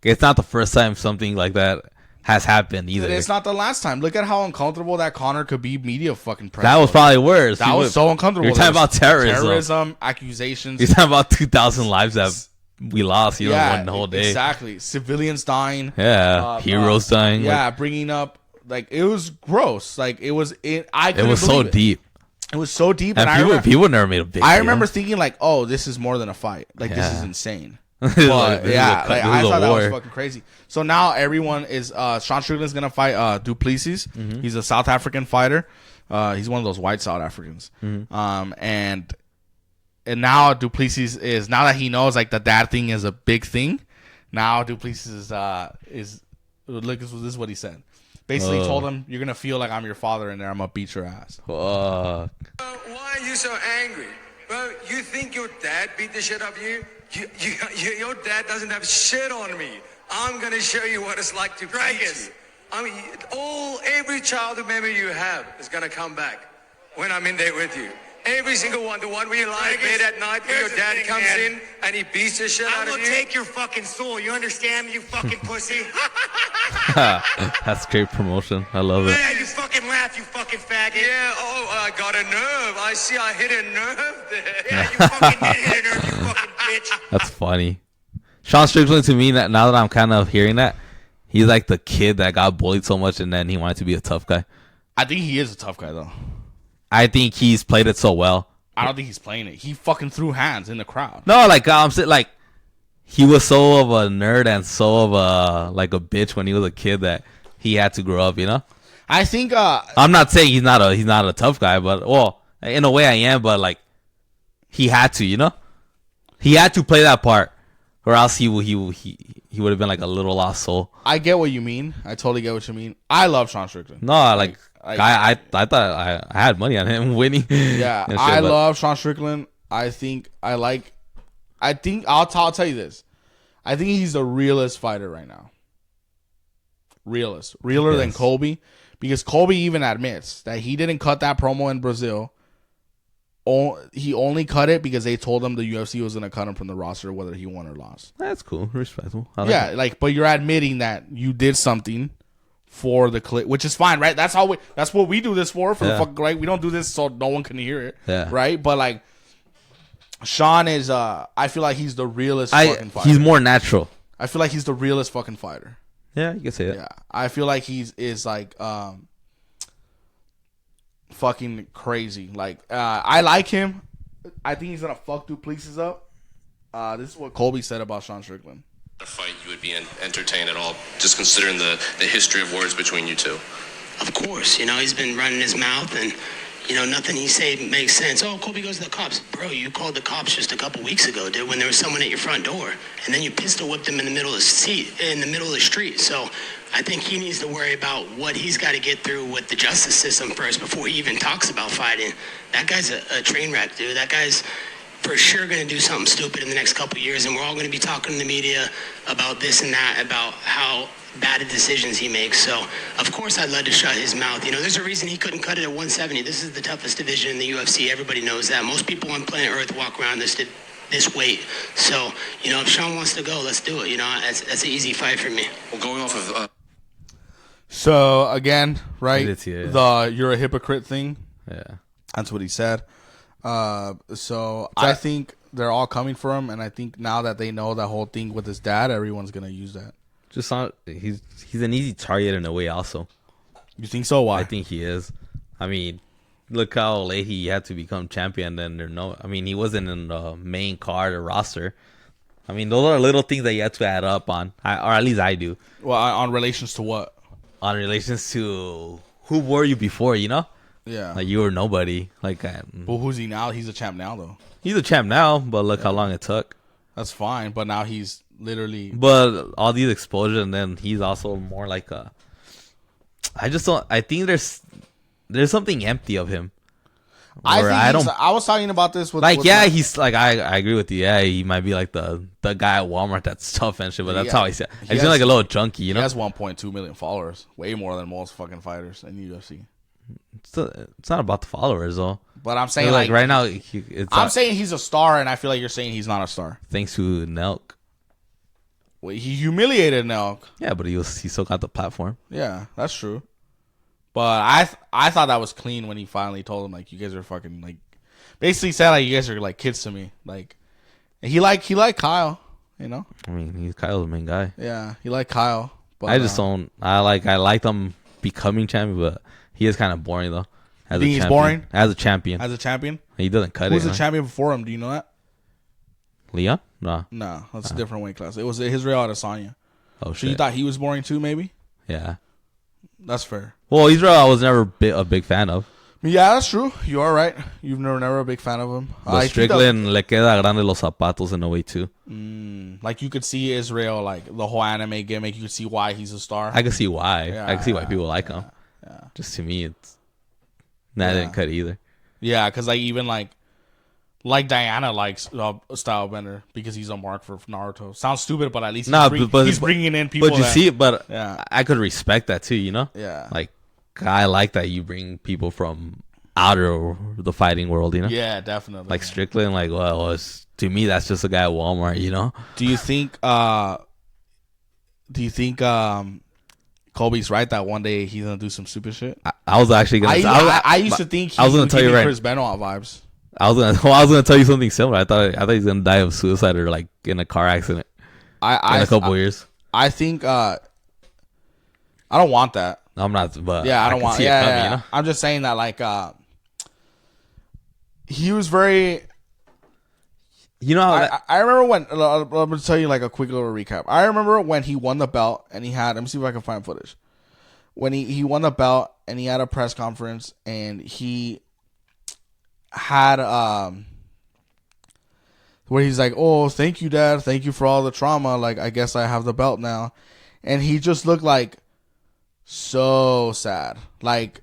it's not the first time something like that has happened either. It's not the last time. Look at how uncomfortable that Conor could be media fucking press. That was probably worse. That was so uncomfortable. You're talking There about was terrorism. accusations. You're talking about 2,000 lives that we lost, you know, one whole day. Exactly. Civilians dying. Yeah, heroes dying. Yeah, like, bringing up like it was gross. Like it was. it was so deep, It was so deep, and people never made a big. I deal. remember thinking like, oh, this is more than a fight. Like this Yeah. is insane. This But is yeah, like, I thought that was war. fucking crazy. So now everyone is Sean Strickland's gonna fight Duplessis. Mm-hmm. He's a South African fighter. He's one of those white South Africans. Mm-hmm. And now Duplessis is, now that he knows like the dad thing is a big thing. Now Duplessis is look, this is what he said. Basically told him, you're gonna feel like I'm your father in there. I'm gonna beat your ass. Fuck. Why are you so angry? Bro, you think your dad beat the shit out of you? Your dad doesn't have shit on me. I'm going to show you what it's like to beat you. I mean, every childhood memory you have is going to come back when I'm in there with you. Every single one. The one where you lie in bed at night where your dad comes in and he beats the shit out I of will you. take your fucking soul. You understand me, you fucking pussy? That's great promotion. I love it. Yeah, you fucking laugh, you fucking faggot. Yeah, I got a nerve. I see I hit a nerve there. Yeah, you fucking did hit a nerve, you fucking bitch. That's funny. Sean Strickland, to me, now that I'm kind of hearing that, he's like the kid that got bullied so much and then he wanted to be a tough guy. I think he is a tough guy though. I think he's played it so well. I don't think he's playing it. He fucking threw hands in the crowd. No, like I'm saying, like he was so of a nerd and so of a like a bitch when he was a kid that he had to grow up. You know, I think I'm not saying he's not a tough guy, but well, in a way I am. But like he had to, you know, he had to play that part, or else he would have been like a little lost soul. I get what you mean. I totally get what you mean. I love Sean Strickland. No, like I thought I had money on him winning. Yeah, and shit, I but- love Sean Strickland. I think I'll tell you this. I think he's the realest fighter right now. Realer than Yes. Colby, because Colby even admits that he didn't cut that promo in Brazil. He only cut it because they told him the UFC was going to cut him from the roster whether he won or lost. That's cool, respectable. I like Yeah, it. like, but you're admitting that you did something for the clip, which is fine, right? That's what we do this for the Yeah. fuck, right? We don't do this so no one can hear it, Yeah. right? But like, Sean is, I feel like he's the realest fucking fighter. he's more natural. I feel like he's the realest fucking fighter. Yeah, you can say that. Yeah, I feel like is like fucking crazy. Like, I like him. I think he's gonna fuck Duplessis up. This is what Colby said about Sean Strickland. A fight, you would be entertained at all, just considering the history of words between you two. Of course, he's been running his mouth and, nothing he say makes sense. Oh, Colby goes to the cops. Bro, you called the cops just a couple weeks ago, dude, when there was someone at your front door. And then you pistol whipped him in the middle of the street. So I think he needs to worry about what he's got to get through with the justice system first before he even talks about fighting. That guy's a train wreck, dude. That guy's for sure going to do something stupid in the next couple of years, and we're all going to be talking to the media about this and that, about how bad decisions he makes. So, of course, I'd love to shut his mouth. There's a reason he couldn't cut it at 170. This is the toughest division in the UFC. Everybody knows that. Most people on planet Earth walk around this weight. So, if Sean wants to go, let's do it. That's an easy fight for me. Well, going off of So again, right? I did see it, yeah. The you're a hypocrite thing. Yeah. That's what he said. So I think they're all coming for him, and I think now that they know that whole thing with his dad, everyone's gonna use that. Just on, he's an easy target in a way. Also, You think so? Why? I think he is. I mean, look how late he had to become champion. Then he wasn't in the main card or roster. I mean, those are little things that you have to add up on, or at least I do, Well, on relations to what? on relations to who were you before. Yeah. Like you were nobody. Like Well, who's he now? He's a champ now, though. he's a champ now, but look how long it took. That's fine, but now he's literally. But all these exposure, and then he's also more like a. I just don't. I think there's something empty of him. I was talking about this with he's like I agree with you. Yeah, he might be like the guy at Walmart that's tough and shit, but that's how he said. He's like a little junkie, you know. He has 1.2 million followers, way more than most fucking fighters in UFC. It's not about the followers though. But I'm saying like right now, I'm saying he's a star, and I feel like you're saying he's not a star. Thanks to Nelk. Well, he humiliated Nelk. Yeah, but he still got the platform. Yeah, that's true. But I thought that was clean when he finally told him like, you guys are fucking like, basically said like you guys are like kids to me. Like he liked Kyle, you know. I mean, he's Kyle's the main guy. Yeah, he liked Kyle. But I just don't. I like them becoming champion, but he is kind of boring though. You think he's boring as a champion? As a champion, he doesn't cut it. Who was the champion before him? Do you know that? Leon? No, that's a different weight class. It was Israel Adesanya. Oh so shit! You thought he was boring too? Maybe. Yeah, that's fair. Well, Israel, I was never a big fan of. Yeah, that's true. You are right. You've never a big fan of him. But Strickland le queda grande los zapatos in a way too. Like you could see Israel, like the whole anime gimmick. You could see why he's a star. I could see why. Yeah, I could see why people like him. Yeah. Just to me, I didn't cut either. Yeah, because like even like Diana likes Stylebender because he's a mark for Naruto. Sounds stupid, but at least he's bringing in people. But you see it. But I could respect that too. You know. Yeah. Like I like that you bring people from outer the fighting world. You know. Yeah, definitely. Like Strickland, like to me that's just a guy at Walmart. You know. Do you think? Colby's right that one day he's gonna do some stupid shit? I was actually gonna. I used to think I was gonna tell you right. Chris Benoit vibes. I was gonna tell you something similar. I thought he's gonna die of suicide or like in a car accident. In a couple years. I think. I don't want that. I'm not. But yeah, I don't want. Yeah, coming, you know? I'm just saying that like he was very. You know, I remember when. I'm gonna tell you like a quick little recap. I remember when he won the belt and he had. Let me see if I can find footage. When he won the belt and he had a press conference and he had where he's like, "Oh, thank you, Dad. Thank you for all the trauma. Like, I guess I have the belt now," and he just looked like so sad. Like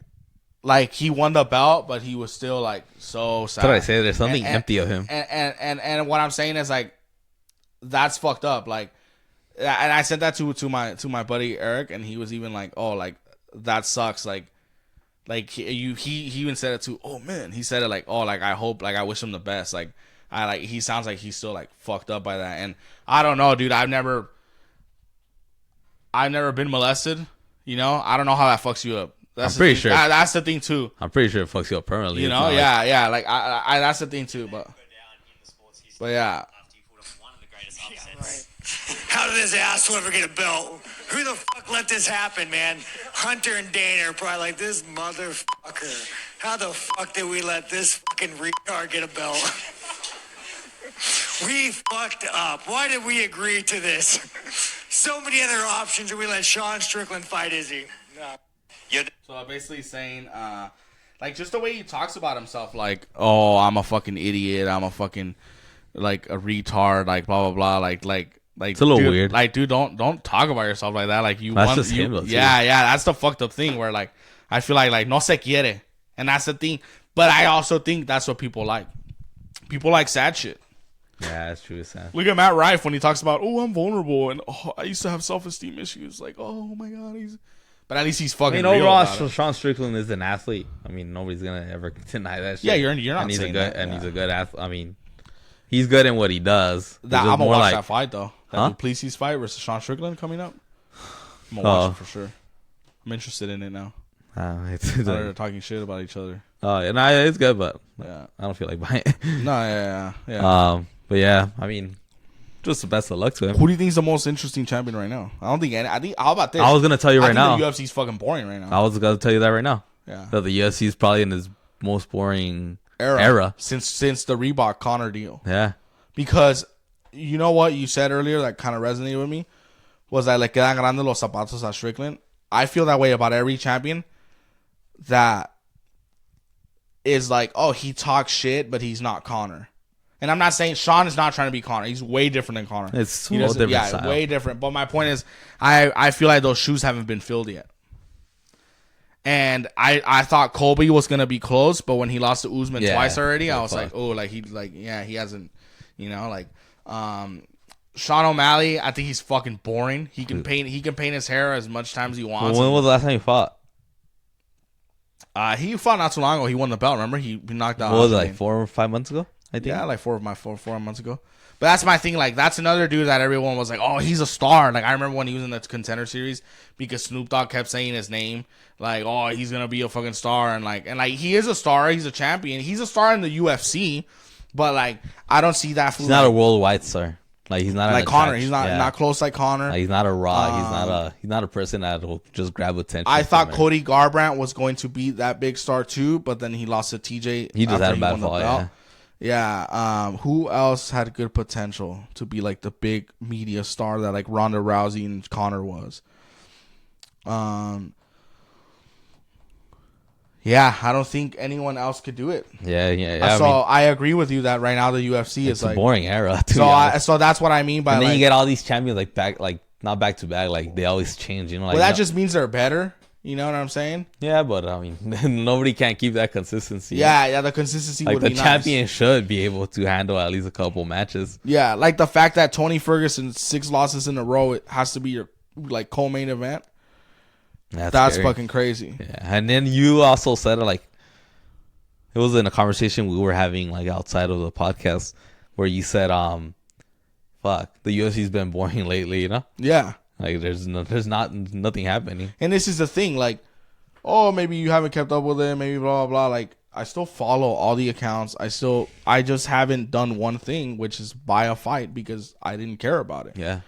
he won the belt, but he was still like so sad. That's what I say. There's something empty of him. And what I'm saying is like, that's fucked up. Like, and I said that to my buddy Eric, and he was even like, oh, like that sucks. Like he even said it too. Oh man, he said it like, oh, like I hope, like I wish him the best. Like he sounds like he's still like fucked up by that. And I don't know, dude. I've never been molested. You know, I don't know how that fucks you up. I'm pretty sure. That's the thing too. I'm pretty sure it fucks you up permanently. You know, yeah. Like I that's the thing too. But yeah. How did this asshole ever get a belt? Who the fuck let this happen, man? Hunter and Dana are probably like, this motherfucker. How the fuck did we let this fucking retard get a belt? We fucked up. Why did we agree to this? So many other options, and we let Sean Strickland fight Izzy. No. So basically saying, like, just the way he talks about himself, like, oh, I'm a fucking idiot, I'm a fucking, like, a retard, like, blah, blah, blah, like, it's a little dude, weird. Like, dude, don't talk about yourself like that. Like, that's just him, though, yeah, that's the fucked up thing where, like, I feel like no se quiere. And that's the thing. But I also think that's what people like. People like sad shit. Yeah, that's true. It's sad. Look at Matt Rife when he talks about, oh, I'm vulnerable, and oh, I used to have self-esteem issues. Like, oh, my God, But at least he's fucking real overall, about it. Sean Strickland is an athlete. I mean, nobody's going to ever deny that shit. Yeah, you're not and he's saying a good, that. And he's a good athlete. I mean, he's good in what he does. I'm going to watch that fight, though. That Duplessis fight versus Sean Strickland coming up. I'm going to watch it for sure. I'm interested in it now. They're talking shit about each other. Oh, yeah, it's good, but I don't feel like buying it. No, yeah. But yeah, I mean, just the best of luck to him. Who do you think is the most interesting champion right now? I don't think any. I think. How about this? I was gonna tell you right now. The UFC's fucking boring right now. I was gonna tell you that right now. Yeah. That the UFC is probably in its most boring era since the Reebok Conor deal. Yeah. Because you know what you said earlier that kind of resonated with me was that le quedan grandes los zapatos a Strickland. I feel that way about every champion that is like, oh, he talks shit, but he's not Conor. And I'm not saying Sean is not trying to be Conor. He's way different than Conor. It's a little different. Yeah, style. Way different. But my point is, I feel like those shoes haven't been filled yet. And I thought Colby was gonna be close, but when he lost to Usman Yeah. twice already, I was Fuck. like, oh, like he hasn't, Sean O'Malley, I think he's fucking boring. He can paint his hair as much time as he wants. When was the last time you fought? He fought not too long ago. He won the belt. Remember, he knocked out. What was it, Osman. like 4 or 5 months ago? I think. Yeah, like 4 months ago. But that's my thing. Like, that's another dude that everyone was like, oh, he's a star. Like, I remember when he was in the Contender Series because Snoop Dogg kept saying his name. Like, oh, he's gonna be a fucking star, and he is a star. He's a champion. He's a star in the UFC. But like, I don't see that. He's not a worldwide star. Like he's not like an Conor. attraction. He's not close like Conor. Like, he's not a Raw. He's not a person that will just grab attention. I thought from it. Cody Garbrandt was going to be that big star too, but then he lost to TJ. He just after had a bad won the fall. belt. Yeah. Yeah. Who else had good potential to be like the big media star that like Ronda Rousey and Conor was? Yeah, I don't think anyone else could do it. Yeah. So I agree with you that right now the UFC it's is a like boring era. So that's what I mean by and then like, you get all these champions not back to back. Like they always change. You know. Like, well, that just means they're better. You know what I'm saying? Yeah, but I mean, nobody can keep that consistency. Yeah, the consistency Like would the be champion nice. should be able to handle at least a couple matches. Yeah, like the fact that Tony Ferguson 6 losses in a row, it has to be your like co-main event. That's scary. fucking crazy. Yeah, and then you also said it was in a conversation we were having like outside of the podcast where you said, "Fuck, the UFC's been boring lately," you know? Yeah. Like there's nothing happening. And this is the thing, like, oh, maybe you haven't kept up with it, maybe blah blah blah. Like, I still follow all the accounts. I just haven't done one thing, which is buy a fight because I didn't care about it. Yeah.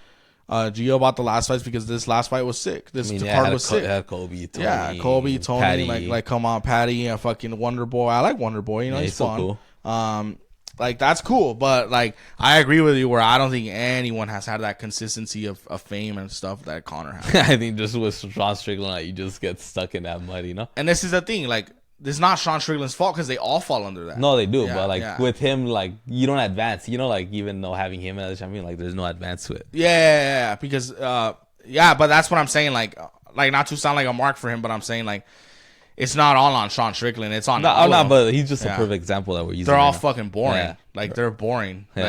Gio bought the last fights because this last fight was sick. This card had was sick. Had Kobe, Tony, Yeah, Kobe, Tony, Patty. like come on, Patty, a fucking Wonder Boy. I like Wonder Boy, you know, Yeah, he's he's so fun. cool. Like that's cool, but like I agree with you where I don't think anyone has had that consistency of fame and stuff that Conor has. I think just with Sean Strickland, like, you just get stuck in that mud, you know? And this is the thing, like, this is not Sean Strickland's fault because they all fall under that. No, they do, Yeah, but like yeah. with him, like you don't advance. You know, like even though having him as a champion, like there's no advance to it. Yeah, because but that's what I'm saying. Like not to sound like a mark for him, but I'm saying like it's not all on Sean Strickland. It's on all of them. But he's just a Yeah. perfect example that we're using. They're all right now. fucking boring. Yeah. Like they're boring. Yeah.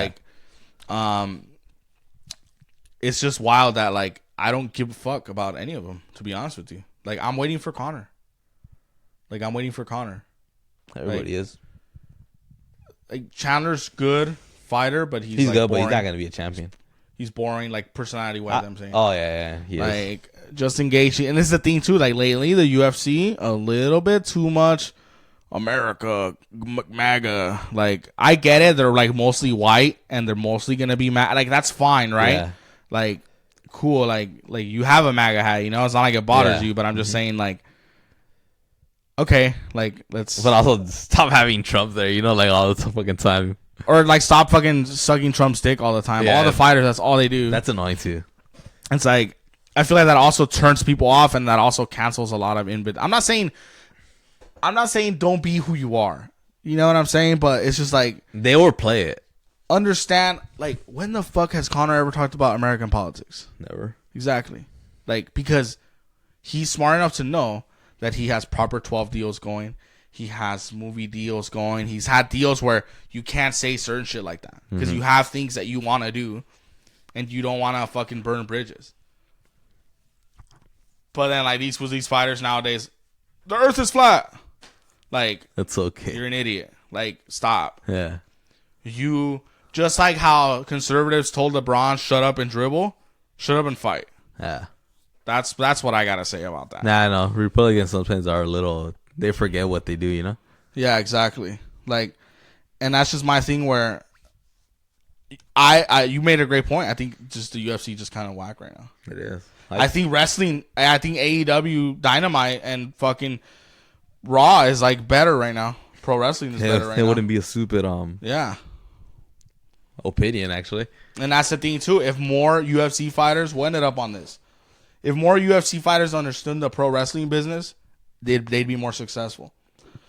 Like, it's just wild that like I don't give a fuck about any of them. To be honest with you, like I'm waiting for Conor. Everybody is. Like Chandler's good fighter, but he's like good, boring. but he's not gonna be a champion. He's boring, like personality wise. I'm saying. Oh yeah, he is. Like just engaging, and this is the thing too. Like lately, the UFC a little bit too much. America, MAGA. Like I get it. They're like mostly white, and they're mostly gonna be mad. Like that's fine, right? Yeah. Like cool. Like you have a MAGA hat. You know, it's not like it bothers Yeah. Mm-hmm. you, but I'm just saying like. Okay, like let's But also stop having Trump there. You know, like all the fucking time. or like stop fucking sucking Trump's dick all the time. Yeah. All the fighters, that's all they do. That's annoying too. It's like I feel like that also turns people off, and that also cancels a lot of I'm not saying don't be who you are. You know what I'm saying? But it's just like They overplay it. understand. Like when the fuck has Conor ever talked about American politics? Never. Exactly. Like because he's smart enough to know that he has proper 12 deals going. He has movie deals going. He's had deals where you can't say certain shit like that because you have things that you want to do and you don't want to fucking burn bridges. But then like these fighters nowadays, the earth is flat. Like That's okay. you're an idiot. Like stop. Yeah. You just like how conservatives told LeBron shut up and dribble, shut up and fight. Yeah. That's what I got to say about that. Nah, I know. Republicans sometimes are a little. They forget what they do. You know. Yeah, exactly. Like, and that's just my thing where you made a great point. I think just the UFC just kind of whack right now. It is. I think wrestling, I think AEW, Dynamite, and fucking Raw is like better right now. Pro wrestling is better right it now. wouldn't be a stupid Yeah. opinion actually. And that's the thing too. If more UFC fighters, we'll ended up on this. If more UFC fighters understood the pro wrestling business, they'd be more successful.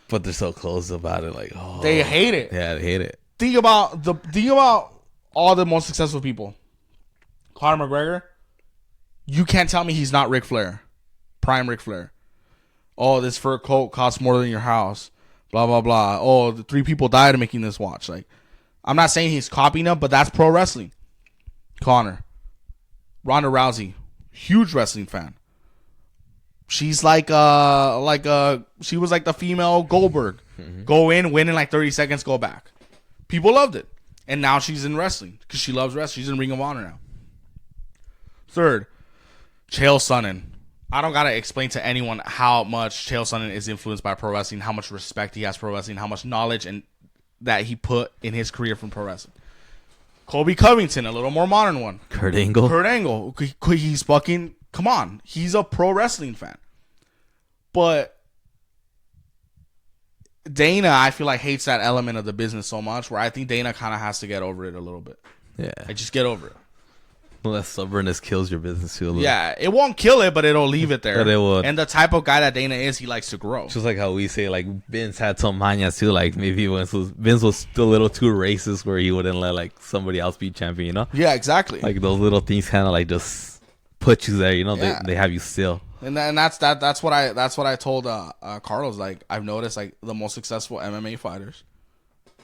But they're so close about it. Like, oh, They hate it. Yeah, they hate it. Think about all the most successful people. Conor McGregor, you can't tell me he's not Ric Flair, prime Ric Flair. Oh, this fur coat costs more than your house. Blah, blah, blah. Oh, the 3 people died making this watch. Like, I'm not saying he's copying them, but that's pro wrestling. Connor. Ronda Rousey. Huge wrestling fan. She's she was like the female Goldberg. Go in, win in like 30 seconds, go back. People loved it. And now she's in wrestling because she loves wrestling. She's in Ring of Honor now. Third, Chael Sonnen. I don't got to explain to anyone how much Chael Sonnen is influenced by pro wrestling, how much respect he has for pro wrestling, how much knowledge and that he put in his career from pro wrestling. Colby Covington, a little more modern one. Kurt Angle. Kurt Angle. He's fucking, come on. He's a pro wrestling fan. But Dana, I feel like, hates that element of the business so much where I think Dana kind of has to get over it a little bit. Yeah. Like, just get over it. Well, that stubbornness kills your business too a little. Yeah, it won't kill it, but it'll leave it there. But it would. And the type of guy that Dana is, he likes to grow. Just like how we say, like, Vince had some mañas too. Like, maybe Vince was still a little too racist where he wouldn't let, like, somebody else be champion, you know? Yeah, exactly. Like, those little things kind of, like, just put you there, you know? Yeah. They have you still. And that's what I told Carlos. Like, I've noticed, like, the most successful MMA fighters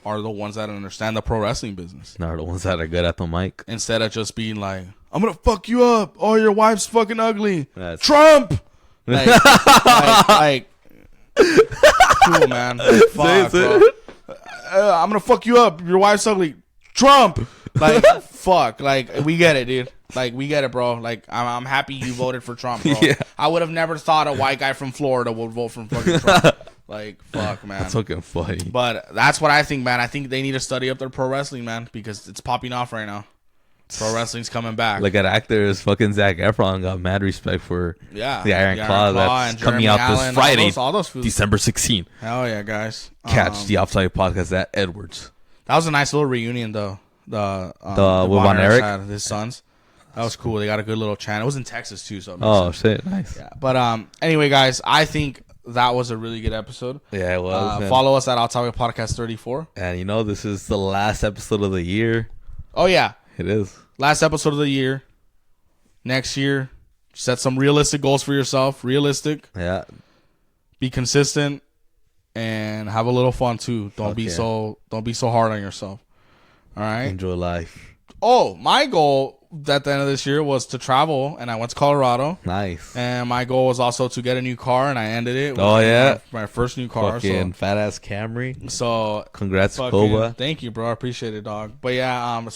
are the ones that understand the pro wrestling business. They're the ones that are good at the mic. Instead of just being like, I'm gonna fuck you up. Oh, your wife's fucking ugly. That's- Trump. Like, cool, man. Like, fuck, bro. I'm gonna fuck you up. Your wife's ugly. Trump. Like, fuck. Like, we get it, dude. Like, we get it, bro. Like, I'm happy you voted for Trump, bro. Yeah. I would have never thought a white guy from Florida would vote for fucking Trump. Like, fuck, man. That's fucking funny. But that's what I think, man. I think they need to study up their pro wrestling, man, because it's popping off right now. Pro wrestling's coming back. Look at actors. Fucking Zac Efron got mad respect for the Iron the Claw that's and coming Jeremy out Allen, this Friday, all those fools. December 16th. Hell yeah, guys. Catch the Offside Podcast at Edwards. That was a nice little reunion, though. The with Von Erich? had his sons. That was cool. They got a good little chant. It was in Texas, too. So it makes Oh, sense. shit. Nice. Yeah. But anyway, guys, I think that was a really good episode. Yeah, it was. man. Follow us at I'll Talk Podcast 34. And you know, this is the last episode of the year. Oh, yeah. It is. Last episode of the year. Next year, set some realistic goals for yourself. Realistic. Yeah. Be consistent. And have a little fun, too. Don't be so hard on yourself. All right? Enjoy life. Oh, my goal at the end of this year was to travel, and I went to Colorado. Nice. And my goal was also to get a new car, and I ended it. With Oh, yeah? my first new car. Fucking fat ass Camry. So Congrats, fucking, Koba. thank you, bro. I appreciate it, dog. But yeah,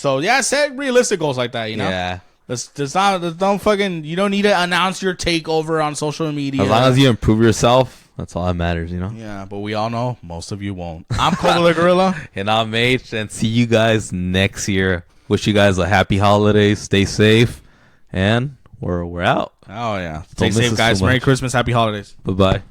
set realistic goals like that. You know, Yeah. don't fucking. You don't need to announce your takeover on social media. As long as you improve yourself, that's all that matters, you know? Yeah, but we all know most of you won't. I'm Koba the Gorilla. And I'm H, and see you guys next year. Wish you guys a happy holidays. Stay safe. And we're out. Oh yeah, Don't stay miss safe, us guys. too Merry much. Christmas, happy holidays. Bye-bye.